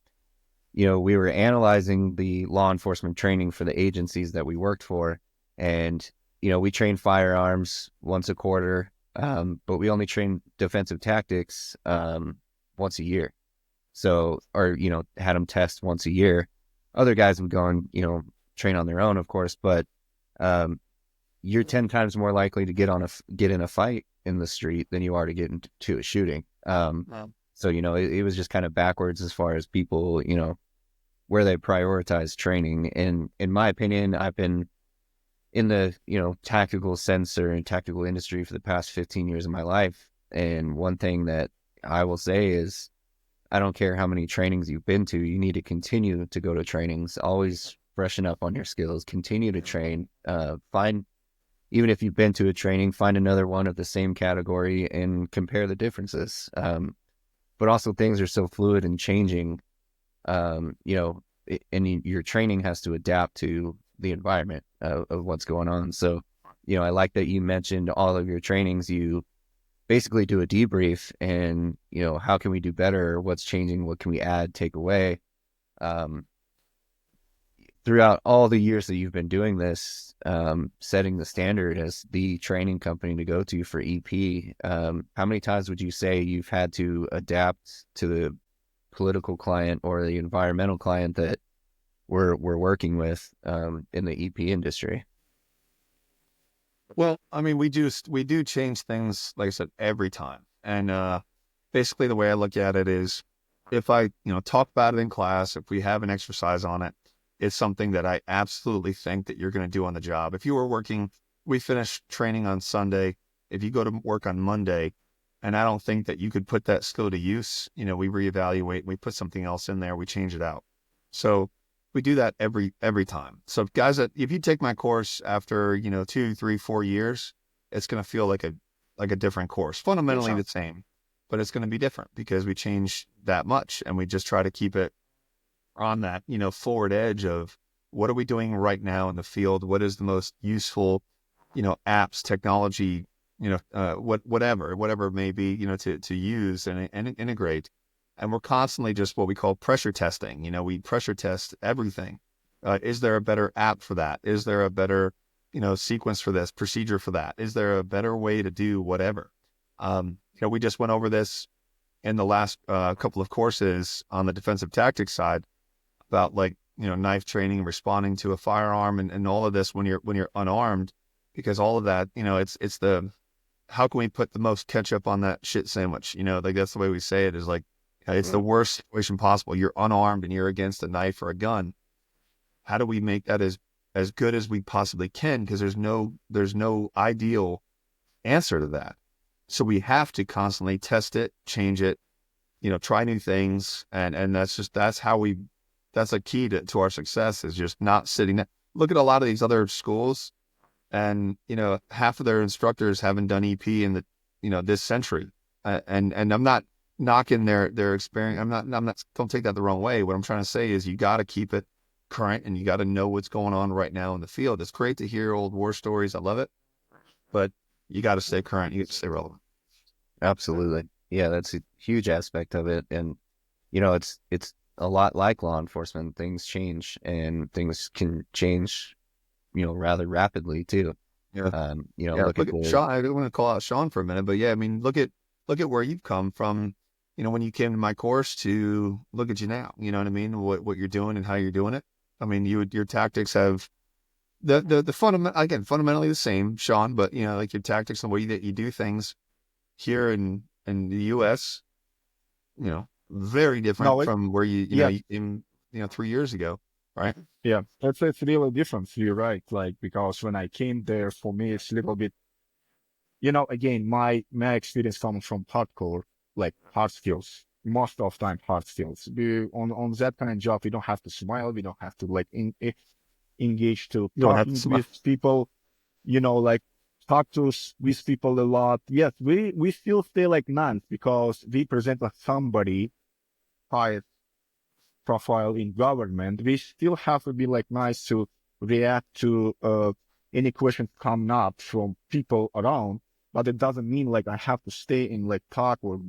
we were analyzing the law enforcement training for the agencies that we worked for. And, we train firearms once a quarter, but we only train defensive tactics once a year. So, or, had them test once a year. Other guys would go and, train on their own, of course, but you're 10 times more likely to get in a fight in the street than you are to get into a shooting. Wow. So, it was just kind of backwards as far as people, where they prioritize training. And in my opinion, I've been in the, tactical sensor and tactical industry for the past 15 years of my life. And one thing that I will say is, I don't care how many trainings you've been to, you need to continue to go to trainings, always freshen up on your skills, continue to train, even if you've been to a training, find another one of the same category and compare the differences. But also things are so fluid and changing, and your training has to adapt to the environment of what's going on. So, I like that you mentioned all of your trainings, you basically do a debrief and, how can we do better? What's changing? What can we add, take away? Throughout all the years that you've been doing this, setting the standard as the training company to go to for EP, how many times would you say you've had to adapt to the political client or the environmental client that we're working with in the EP industry? Well, I mean, we do change things, like I said, every time. And basically the way I look at it is, if I, talk about it in class, if we have an exercise on it, it's something that I absolutely think that you're going to do on the job. If you were working, we finish training on Sunday. If you go to work on Monday, and I don't think that you could put that skill to use, we reevaluate, we put something else in there, we change it out. So we do that every time. So guys, if you take my course after, 2, 3, 4 years, it's going to feel like a different course, fundamentally the same, but it's going to be different because we change that much, and we just try to keep it on that, forward edge of what are we doing right now in the field? What is the most useful, apps, technology, whatever it may be, to use and integrate. And we're constantly just what we call pressure testing. We pressure test everything. Is there a better app for that? Is there a better, sequence for this, procedure for that? Is there a better way to do whatever? We just went over this in the last couple of courses on the defensive tactics side about knife training, responding to a firearm, and all of this when you're unarmed, because all of that, it's the, how can we put the most ketchup on that shit sandwich? That's the way we say it, is it's the worst situation possible. You're unarmed and you're against a knife or a gun. How do we make that as good as we possibly can? Because there's no ideal answer to that. So we have to constantly test it, change it, try new things. And that's a key to our success, is just not sitting there. Look at a lot of these other schools, and, half of their instructors haven't done EP in the, this century. And I'm not knocking their experience. I'm not, don't take that the wrong way. What I'm trying to say is, you got to keep it current, and you got to know what's going on right now in the field. It's great to hear old war stories. I love it, but you got to stay current. You got to stay relevant. Absolutely. Yeah, that's a huge aspect of it. And, it's a lot like law enforcement. Things change, and things can change, rather rapidly too. Yeah. Look at Sean. I don't want to call out Sean for a minute, but yeah, I mean, look at where you've come from, when you came to my course, to look at you now. You know what I mean? What you're doing and how you're doing it. I mean, your tactics have the fundamentally the same, Sean, but your tactics and the way that you do things here in the US, very different from where you came, 3 years ago, right? Yeah, it's really different. You're right. Because when I came there, for me, it's a little bit, again, my experience comes from hardcore, hard skills. Most of the time, hard skills. On that kind of job, we don't have to smile. We don't have to engage to talking with people. Talk to with people a lot. Yes, we still stay like nuns, because we present somebody prior profile in government, we still have to be like nice to react to any questions coming up from people around. But it doesn't mean like I have to stay in like talk or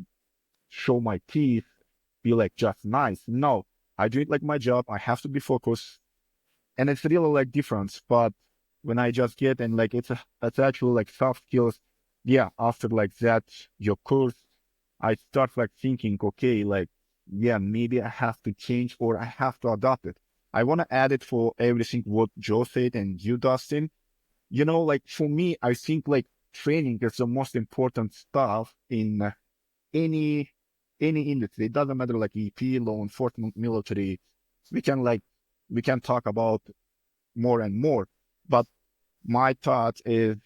show my teeth, be like just nice. No, I do it like my job. I have to be focused, and it's really like difference. But when I just get and like it's actually like soft skills. Yeah, after like that your course, I start like thinking, okay, like yeah, maybe I have to change or I have to adopt it. I want to add it for everything what Joe said and you, Dustin. Like for me, I think like training is the most important stuff in any any industry. It doesn't matter like EP, law enforcement, military. We can like we can talk about more and more. But my thought is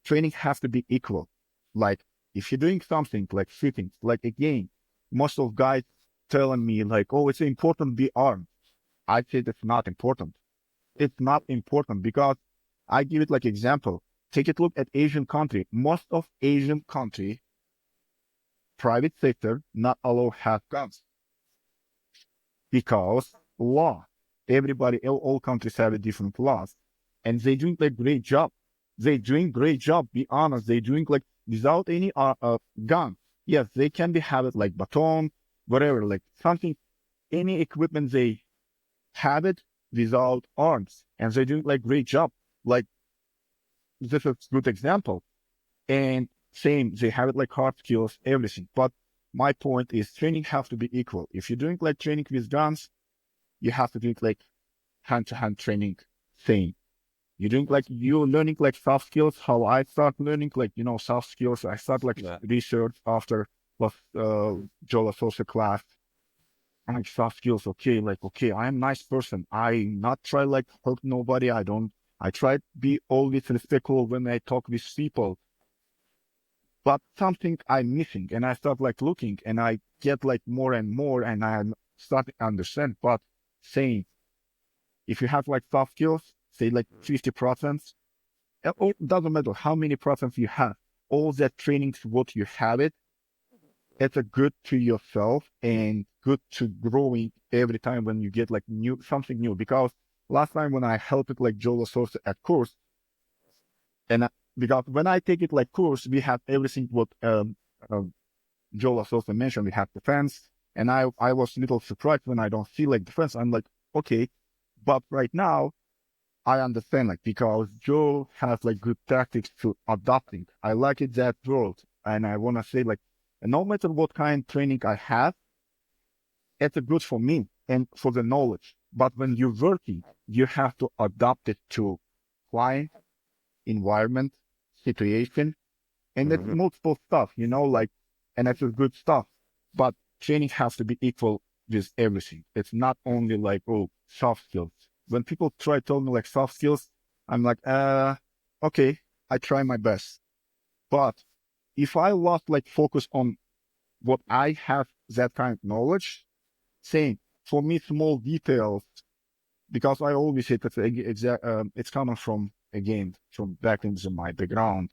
training has to be equal. Like if you're doing something like shooting, like a game, most of guys telling me like, oh, it's important to be armed. I said it's not important. It's not important because I give it like example. Take a look at Asian country. Most of Asian country, private sector, not allow have guns because law. Everybody, all countries have a different laws, and they doing like great job. They doing great job. Be honest, they doing like without any gun. Yes, they can be have it like baton, whatever, like something, any equipment they have it without arms, and they doing like great job. Like this is a good example. And same, they have it like hard skills, everything. But my point is training have to be equal. If you're doing like training with guns, you have to do it like hand-to-hand training same. You're doing like you're learning like soft skills, how I start learning like soft skills. I start like Yeah. research after Joe Lasorsa class. I'm like soft skills, okay, like okay, I'm a nice person. I not try like hurt nobody. I try to be always respectful when I talk with people. But something I'm missing, and I start like looking, and I get like more and more, and I start to understand. But saying if you have like soft skills, say like 50%, it doesn't matter how many percent you have. All that training, what you have it, it's a good to yourself and good to growing every time when you get like something new. Because last time when I helped it like Joe Lasorsa at course, and because when I take it like course, we have everything what Joe Lasorsa mentioned. We have defense, and I was a little surprised when I don't see like defense. I'm like, okay, but right now I understand like because Joe has like good tactics to adapting. I like it that world, and I want to say like, no matter what kind of training I have, it's good for me and for the knowledge. But when you're working, you have to adapt it to client, environment, situation, and it's Mhm. multiple stuff, like, and it's good stuff. But training has to be equal with everything. It's not only like, oh, soft skills. When people try to tell me like soft skills, I'm like, okay, I try my best. But if I lost like focus on what I have that kind of knowledge, same for me, small details, because I always say that it's coming from again from back into my background.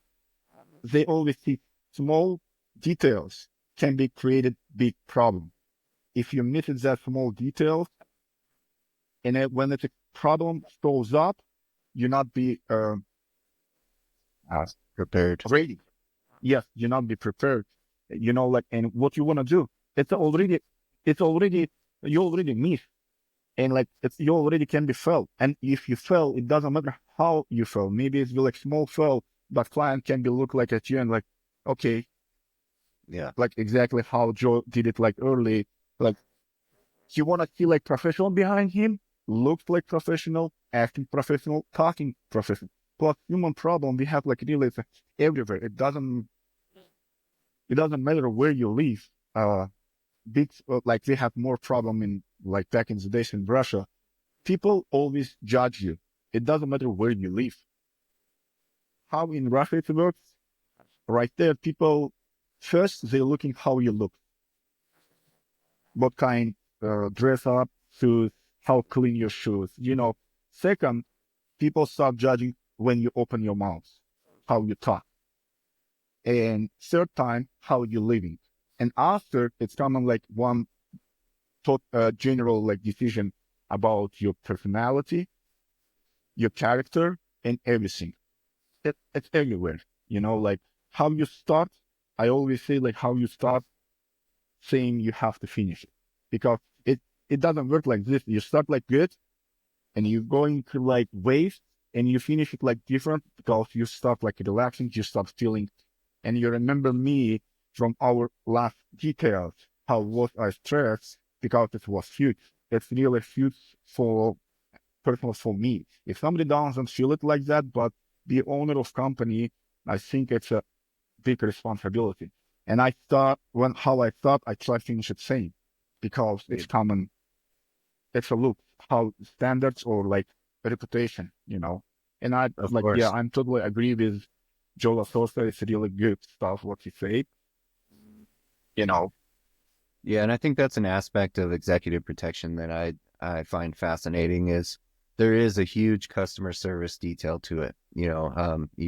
They always see small details can be created big problem. If you miss that small details, and when it's a problem shows up, you not be Prepared. ready. Yes, you not be prepared. Like, and what you want to do, it's already, you already missed. And like, you already can be felt. And if you fail, it doesn't matter how you fail. Maybe it's like small fail, but client can be look like at you and like, okay, Yeah. like exactly how Joe did it like early. Like you want to see like professional behind him, looks like professional, acting professional, talking professional. But human problem, we have like really everywhere. It doesn't matter where you live. Big like we have more problem in like back in the days in Russia. People always judge you. It doesn't matter where you live. How in Russia it works, right there, people first they're looking how you look, what kind dress up, shoes, how clean your shoes. Second, people start judging when you open your mouth, how you talk, and third time how you living. And after it's common like one general like decision about your personality, your character, and everything. It's everywhere. Like how you start. I always say like how you start saying you have to finish it, because it doesn't work like this. You start like good, and you're going to like waste, and you finish it like different, because you start like relaxing, you start feeling, and you remember me from our last details, how was I stressed, because it was huge. It's really huge for personal for me. If somebody doesn't feel it like that, but the owner of company, I think it's a big responsibility. And I thought how I thought I try to finish it same, because it's common. It's a look how standards or like reputation. And I Of like, yeah, course. I'm totally agree with Joe Lasorsa. It's really good stuff what he said. You know, Yeah, and I think that's an aspect of executive protection that I find fascinating is there is a huge customer service detail to it. You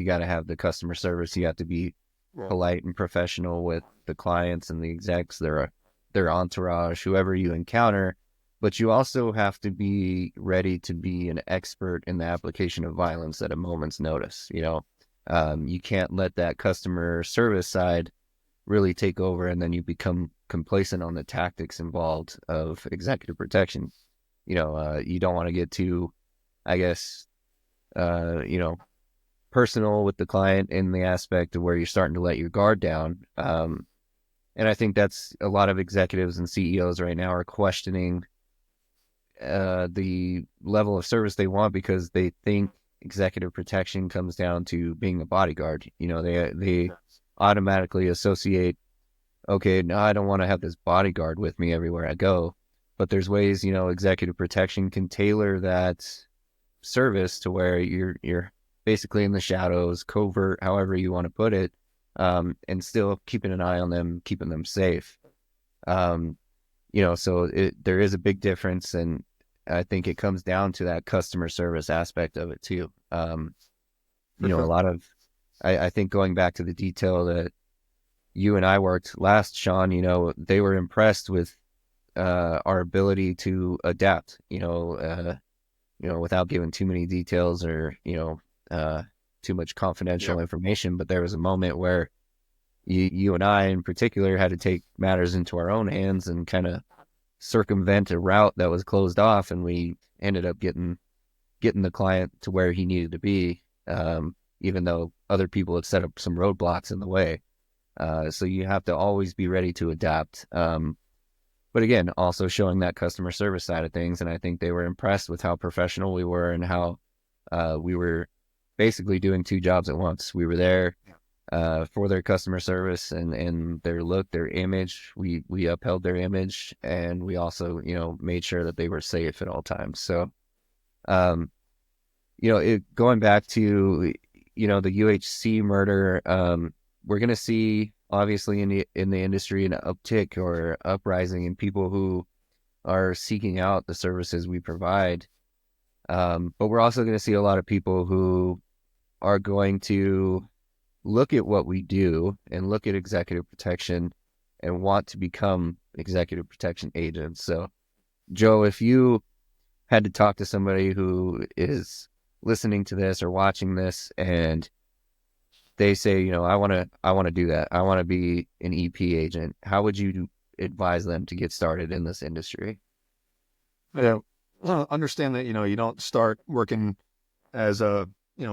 got to have the customer service. You have to be polite and professional with the clients and the execs, their entourage, whoever you encounter. But you also have to be ready to be an expert in the application of violence at a moment's notice. You can't let that customer service side really take over, and then you become complacent on the tactics involved of executive protection. You don't want to get too, I guess, personal with the client in the aspect of where you're starting to let your guard down. And I think that's a lot of executives and CEOs right now are questioning the level of service they want, because they think executive protection comes down to being a bodyguard. They automatically associate, okay, no, I don't want to have this bodyguard with me everywhere I go. But there's ways, executive protection can tailor that service to where you're basically in the shadows, covert, however you want to put it, and still keeping an eye on them, keeping them safe. So there is a big difference, and I think it comes down to that customer service aspect of it too. A lot of, I think going back to the detail that you and I worked last, Sean, they were impressed with our ability to adapt, without giving too many details or, too much confidential information. But there was a moment where you and I in particular had to take matters into our own hands and kind of circumvent a route that was closed off, and we ended up getting the client to where he needed to be, even though other people had set up some roadblocks in the way. So you have to always be ready to adapt. But again, also showing that customer service side of things. And I think they were impressed with how professional we were and how we were basically doing two jobs at once. We were there for their customer service and their look, their image. We upheld their image, and we also, made sure that they were safe at all times. So, going back to, the UHC murder, we're going to see obviously in the industry an uptick or uprising in people who are seeking out the services we provide. But we're also going to see a lot of people who are going to look at what we do and look at executive protection and want to become executive protection agents. So, Joe, if you had to talk to somebody who is listening to this or watching this and they say, I want to do that, I want to be an EP agent, how would you advise them to get started in this industry? Yeah, understand that you don't start working as a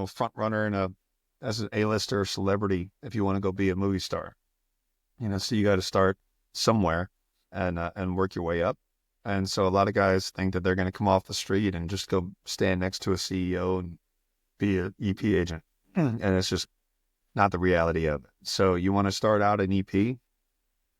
front runner and as an A-lister celebrity if you want to go be a movie star. So you got to start somewhere and work your way up. And so a lot of guys think that they're going to come off the street and just go stand next to a CEO and be an EP agent, and it's just not the reality of it. So you want to start out an EP,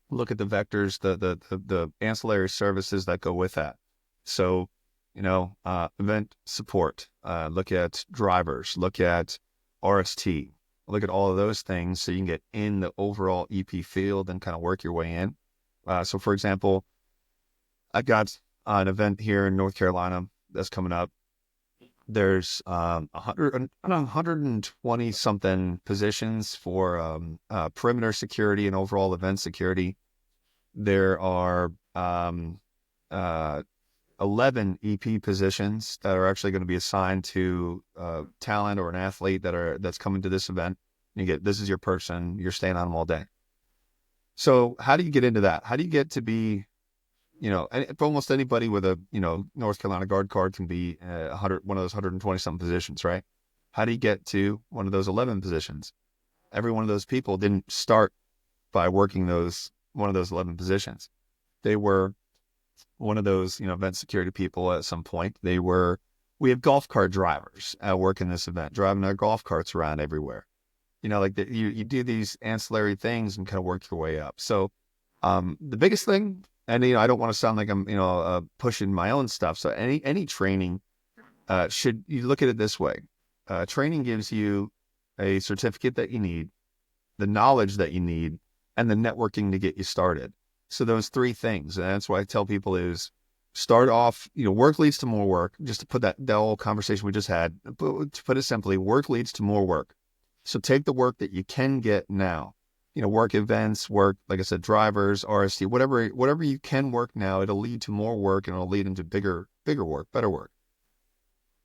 look at the vectors, the ancillary services that go with that. So, event support, look at drivers, look at RST, look at all of those things so you can get in the overall EP field and kind of work your way in. So for example, I've got an event here in North Carolina that's coming up. There's 120 something positions for perimeter security and overall event security. There are 11 EP positions that are actually going to be assigned to talent or an athlete that's coming to this event. This is your person, you're staying on them all day. So how do you get into that? How do you get to be, for almost anybody with a, North Carolina guard card can be one of those 120 something positions, right? How do you get to one of those 11 positions? Every one of those people didn't start by working one of those 11 positions. They were one of those, event security people at some point. We have golf cart drivers at work in this event, driving their golf carts around everywhere. You do these ancillary things and kind of work your way up. So the biggest thing, and I don't want to sound like I'm pushing my own stuff. So any training you look at it this way? Training gives you a certificate that you need, the knowledge that you need, and the networking to get you started. So those three things, and that's what I tell people is start off, work leads to more work. Just to put that whole conversation we just had, to put it simply, work leads to more work. So take the work that you can get now, work events, work, like I said, drivers, RST, whatever you can work now, it'll lead to more work and it'll lead into bigger work, better work.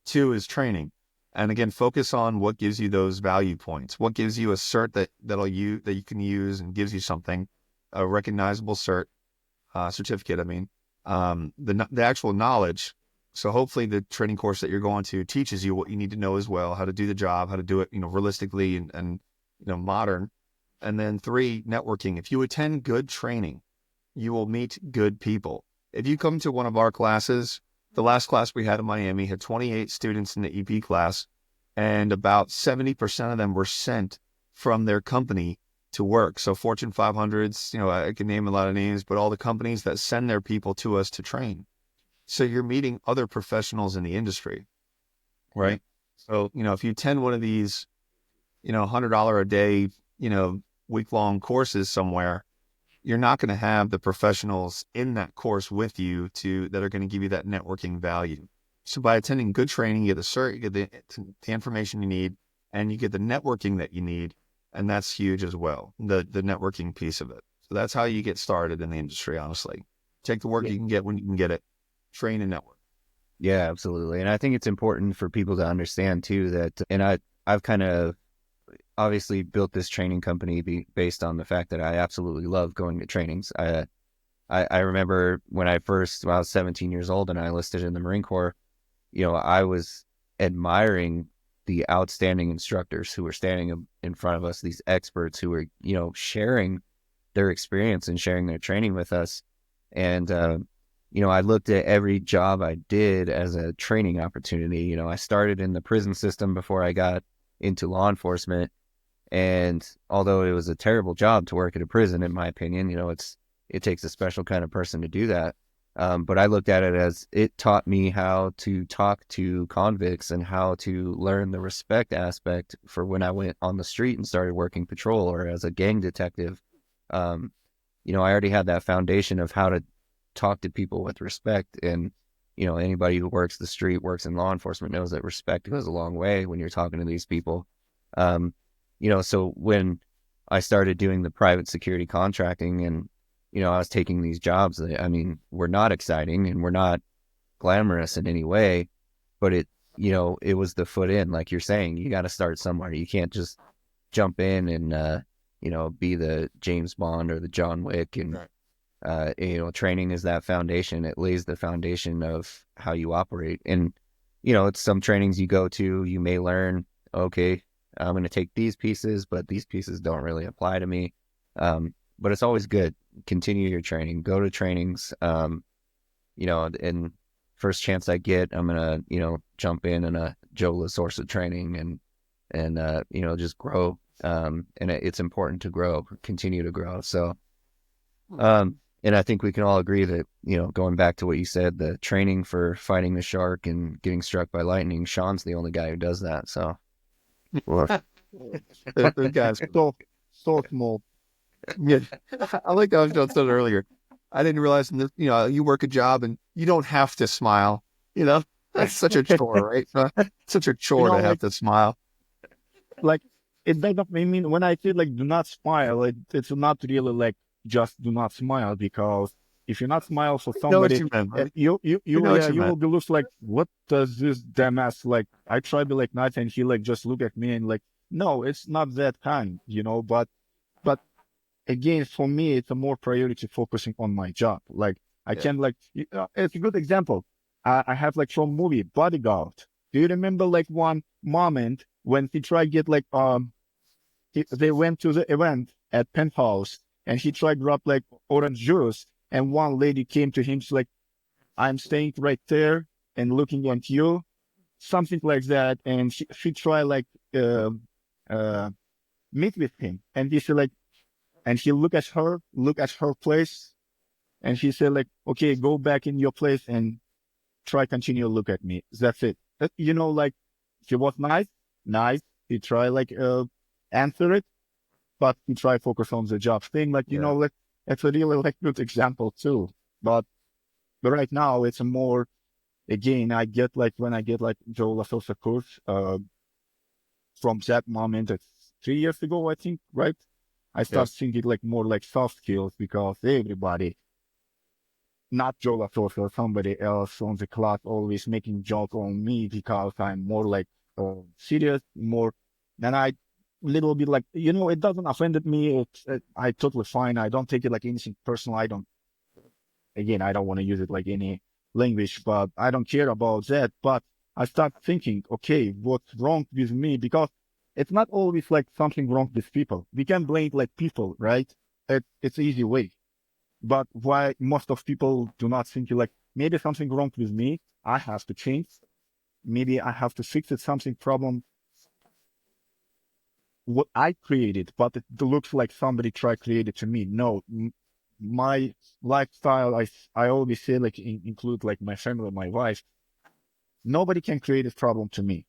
2 is training. And again, focus on what gives you those value points. What gives you a cert that you can use and gives you something, a recognizable certificate. I mean, the actual knowledge. So hopefully the training course that you're going to teaches you what you need to know as well, how to do the job, how to do it, realistically and modern. And then 3, networking. If you attend good training, you will meet good people. If you come to one of our classes, the last class we had in Miami had 28 students in the EP class, and about 70% of them were sent from their company to work. So Fortune 500s, I can name a lot of names, but all the companies that send their people to us to train. So you're meeting other professionals in the industry, right? So, if you attend one of these, $100 a day, week-long courses somewhere, you're not going to have the professionals in that course with you that are going to give you that networking value. So by attending good training, you get the cert, you get the information you need, and you get the networking that you need. And that's huge as well, the networking piece of it. So that's how you get started in the industry, honestly. Take the work you can get when you can get it. Train and network. Yeah, absolutely. And I think it's important for people to understand too that, and I've kind of obviously built this training company based on the fact that I absolutely love going to trainings. I remember when I was 17 years old and I enlisted in the Marine Corps, I was admiring the outstanding instructors who were standing in front of us, these experts who were, sharing their experience and sharing their training with us. And, I looked at every job I did as a training opportunity. I started in the prison system before I got into law enforcement. And although it was a terrible job to work at a prison, in my opinion, it takes a special kind of person to do that. But I looked at it as it taught me how to talk to convicts and how to learn the respect aspect for when I went on the street and started working patrol or as a gang detective. I already had that foundation of how to talk to people with respect. And, anybody who works the street, works in law enforcement knows that respect goes a long way when you're talking to these people. So when I started doing the private security contracting and, I was taking these jobs that, were not exciting and were not glamorous in any way, but it was the foot in, like you're saying, you got to start somewhere. You can't just jump in and, be the James Bond or the John Wick. And, training is that foundation. It lays the foundation of how you operate. And, it's some trainings you go to, you may learn, okay, I'm going to take these pieces, but these pieces don't really apply to me. But it's always good. Continue your training, go to trainings, and first chance I get, I'm going to, jump in a Joe Lasorsa training and just grow. And it's important to grow, continue to grow. So, and I think we can all agree that, going back to what you said, the training for fighting the shark and getting struck by lightning, Sean's the only guy who does that. So, the guys, So small. yeah, I like that John said earlier. I didn't realize that, you work a job and you don't have to smile. That's such a chore, right? Such a chore to have to smile. Like, it doesn't when I say do not smile, it's not really just do not smile, because If you're not smile for I know what somebody, you meant, buddy. you You know what yeah, you you will meant. be look like, what does this dumbass like? I try to be like nice, and he like just look at me and like, no, it's not that kind, you know. But again, for me, it's a more priority focusing on my job. Like I Yeah. can like, it's a good example. I have like from movie Bodyguard. Do you remember like one moment when he tried get like they went to the event at Penthouse and he tried to drop like orange juice and one lady came to him, she's like, I'm staying right there and looking at you, something like that. And she tried like uh, uh, meet with him, and he said like, and he look at her place, and she said like, okay, go back in your place and try continue to look at me. That's it. You know, like she was nice. He tried like answer it, but he tried focus on the job thing. Like you Yeah. know, like it's a really like good example too. But right now it's a more again. I get like when I get like Joe Lasorsa course from that moment. It's 3 years ago, I think, right? I Yeah. start thinking like more like soft skills because everybody, not Joe Lasorsa or somebody else on the class, always making joke on me because I'm more like serious, more than I little bit like you know. It doesn't offend me. I totally fine. I don't take it like anything personal. I don't. Again, I don't want to use it like any language, but I don't care about that. But I start thinking, okay, what's wrong with me? Because it's not always like something wrong with people. We can blame like people, right? It's easy way. But why most of people do not think like maybe something wrong with me? I have to change. Maybe I have to fix it. Something problem what I created, but it looks like somebody tried create it to me. No, my lifestyle, I always say like include like my family, my wife. Nobody can create a problem to me.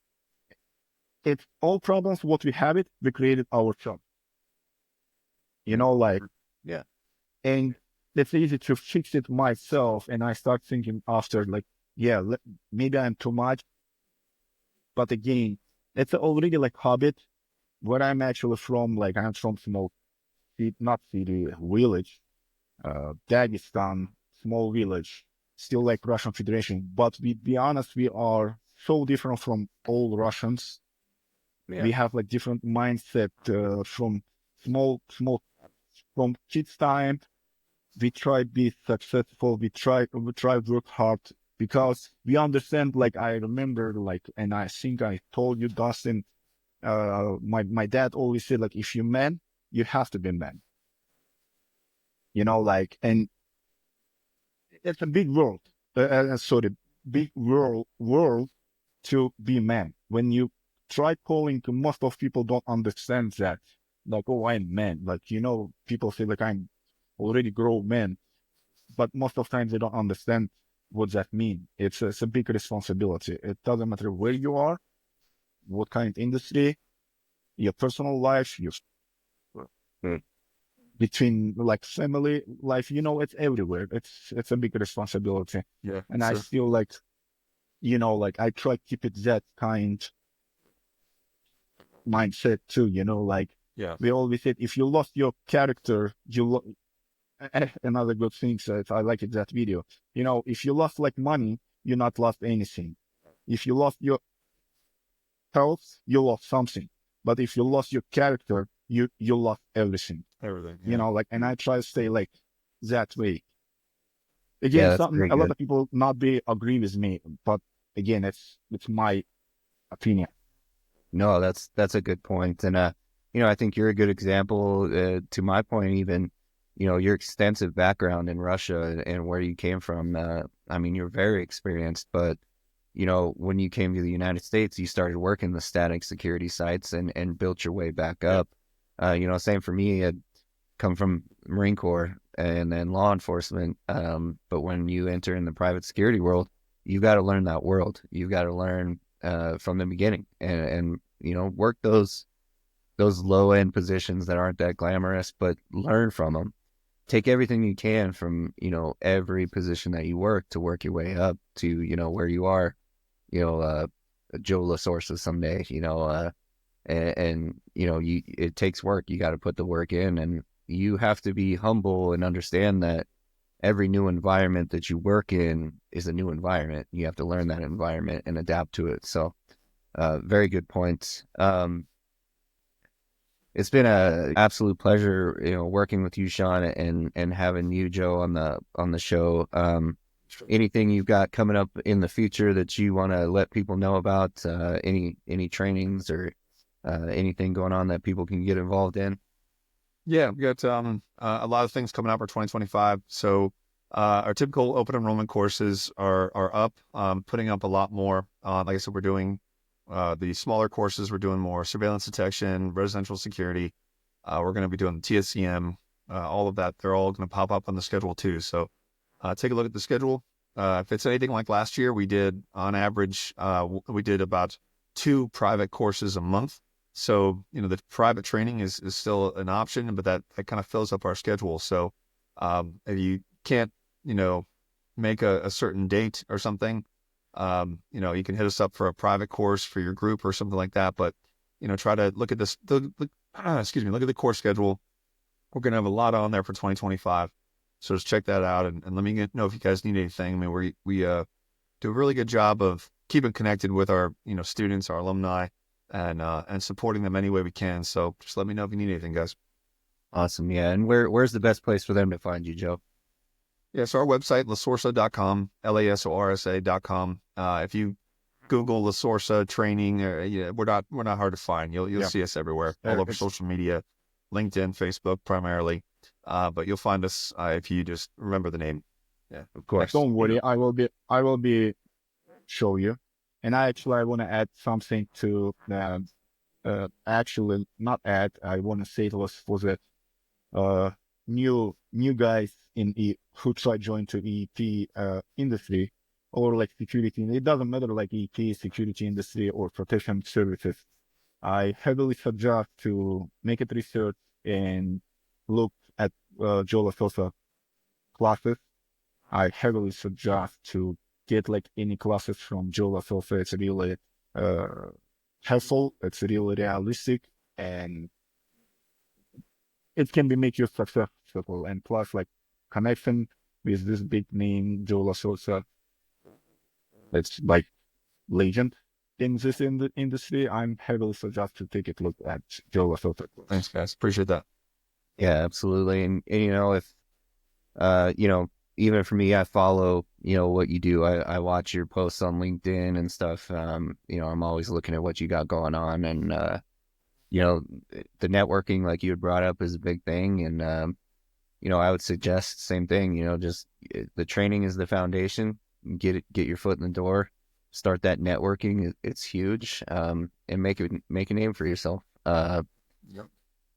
It's all problems. What we have it, we created ourselves. You know, like Yeah. and it's easy to fix it myself. And I start thinking after like, yeah, maybe I'm too much. But again, it's already like habit. Where I'm actually from, like I'm from small, not city, village, Dagestan, small village, still like Russian Federation. But we be honest, we are so different from all Russians. Yeah. We have like different mindset from small, from kids time. We try to be successful. We try to work hard because we understand. Like I remember, like, and I think I told you, Dustin. My dad always said like, if you're man, you have to be man. You know, like, and it's a big world. Sorry, big world to be man. When you try calling, most of people don't understand that. Like, oh, I'm man. Like, you know, people say like I'm already grown man, but most of the times they don't understand what that means. It's a big responsibility. It doesn't matter where you are, what kind of industry, your personal life, your Mm. between like family life, you know, it's everywhere. It's a big responsibility. Yeah. And I feel like, you know, like I try to keep it that kind mindset too, you know, like Yeah. we always said, if you lost your character, another good thing that I like in that video, you know, if you lost like money, you not lost anything. If you lost your health, you lost something. But if you lost your character, you lost everything. Everything. You Yeah. know, like, and I try to stay like that way. Yeah, Again, that's some very a lot good. of people not be agree with me, but again, it's my opinion. No, that's a good point. And I think you're a good example, to my point, even, your extensive background in Russia and where you came from. I mean, you're very experienced, but when you came to the United States, you started working the static security sites and built your way back Yeah. up. Same for me. I'd come from Marine Corps and then law enforcement. But when you enter in the private security world, you got to learn that world. You got to learn from the beginning and work those low end positions that aren't that glamorous, but learn from them. Take everything you can from every position that you work to work your way up to where you are, Joe Lasorsa someday. And it takes work. You got to put the work in, and you have to be humble and understand that every new environment that you work in is a new environment. You have to learn that environment and adapt to it. So, very good points. It's been a absolute pleasure, working with you, Sean, and having you, Joe, on the show. Anything you've got coming up in the future that you want to let people know about? Any trainings or anything going on that people can get involved in? Yeah, we got a lot of things coming up for 2025. So our typical open enrollment courses are up, putting up a lot more. Like I said, we're doing the smaller courses. We're doing more surveillance detection, residential security. We're going to be doing the TSCM, all of that. They're all going to pop up on the schedule too. So take a look at the schedule. If it's anything like last year, we did on average, we did about 2 private courses a month. So, the private training is still an option, but that kind of fills up our schedule. So, if you can't, make a certain date or something, you can hit us up for a private course for your group or something like that. But, try to look at this, look at the course schedule. We're going to have a lot on there for 2025. So just check that out and let me know if you guys need anything. I mean, we do a really good job of keeping connected with our, students, our alumni, and supporting them any way we can. So just let me know if you need anything, guys. Awesome. Yeah. And where's the best place for them to find you, Joe? Yeah. So our website, lasorsa.com, lasorsa.com. If you Google Lasorsa training, we're not hard to find. You'll see us everywhere, all over social media, LinkedIn, Facebook, primarily. But you'll find us if you just remember the name. Yeah, of course. Don't worry, I will be show you. And I want to add something to actually not add. I want to say it was for the new guys who try join to EP industry or like security. It doesn't matter like EP, security industry or protection services. I heavily suggest to make it research and look at Joe Lasorsa classes. I heavily suggest to get like any classes from Joe Lasorsa. It's really helpful. It's really realistic, and it can be make you successful. And plus, like connection with this big name, Joe Lasorsa. It's like legend in this industry. I'm heavily suggest to take a look at Joe Lasorsa. Thanks, guys. Appreciate that. Yeah, absolutely. And if even for me, I follow, what you do. I watch your posts on LinkedIn and stuff. I'm always looking at what you got going on, and the networking, like you had brought up, is a big thing. And I would suggest same thing. Just the training is the foundation. Get your foot in the door, start that networking. It's huge, and make a name for yourself. Yep.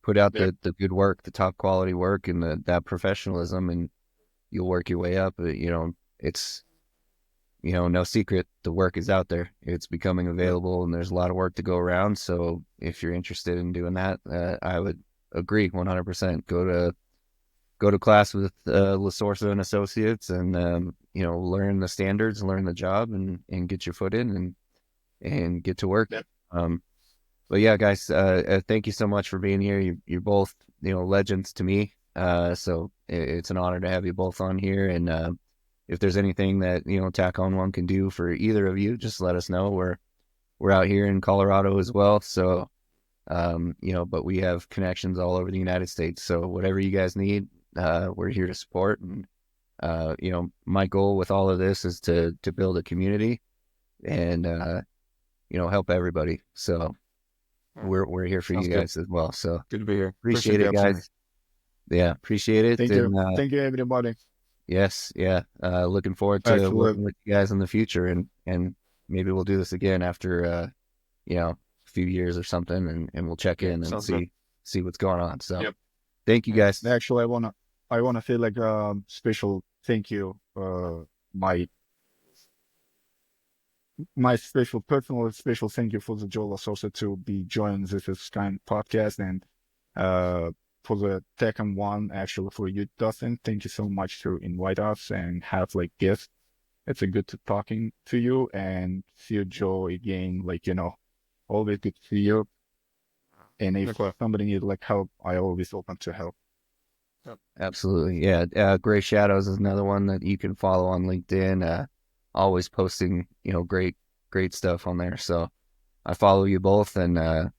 Put out the good work, the top quality work, and that professionalism, and you'll work your way up. It's no secret, the work is out there. It's becoming available, and there's a lot of work to go around. So if you're interested in doing that, I would agree 100%. Go to class with Lasorsa and Associates, and learn the standards, learn the job, and get your foot in and get to work. Yep. But yeah, guys, thank you so much for being here. You're both, legends to me. So it's an honor to have you both on here. And if there's anything that, Tacon One can do for either of you, just let us know. We're out here in Colorado as well. So, but we have connections all over the United States. So whatever you guys need, we're here to support. And, my goal with all of this is to build a community and, help everybody. So we're here for you guys as well. So good to be here. Appreciate it, guys. Yeah, appreciate it. Thank you. Thank you, everybody. Yes, yeah. Looking forward to working with you guys in the future, and maybe we'll do this again after a few years or something, and we'll check in and see what's going on. So thank you, guys. Actually, I wanna say like special thank you, my personal special thank you for the Joe Lasorsa to be joining this kind of podcast, and for the Tacon One, actually for you, Dustin. Thank you so much to invite us and have like guests. It's a good to talking to you, and see you, Joe, again. Like, always good to see you. And if somebody needs like help, I always open to help. Absolutely. Yeah. Gray Shadows is another one that you can follow on LinkedIn. Always posting, great stuff on there. So I follow you both and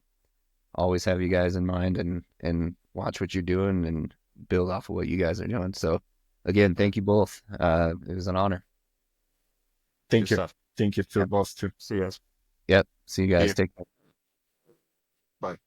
always have you guys in mind and watch what you're doing and build off of what you guys are doing. So again, thank you both. It was an honor. Thank Good you. stuff. Thank you to Yep. both too. See you guys. Yep. See you guys. you. Take care. Bye.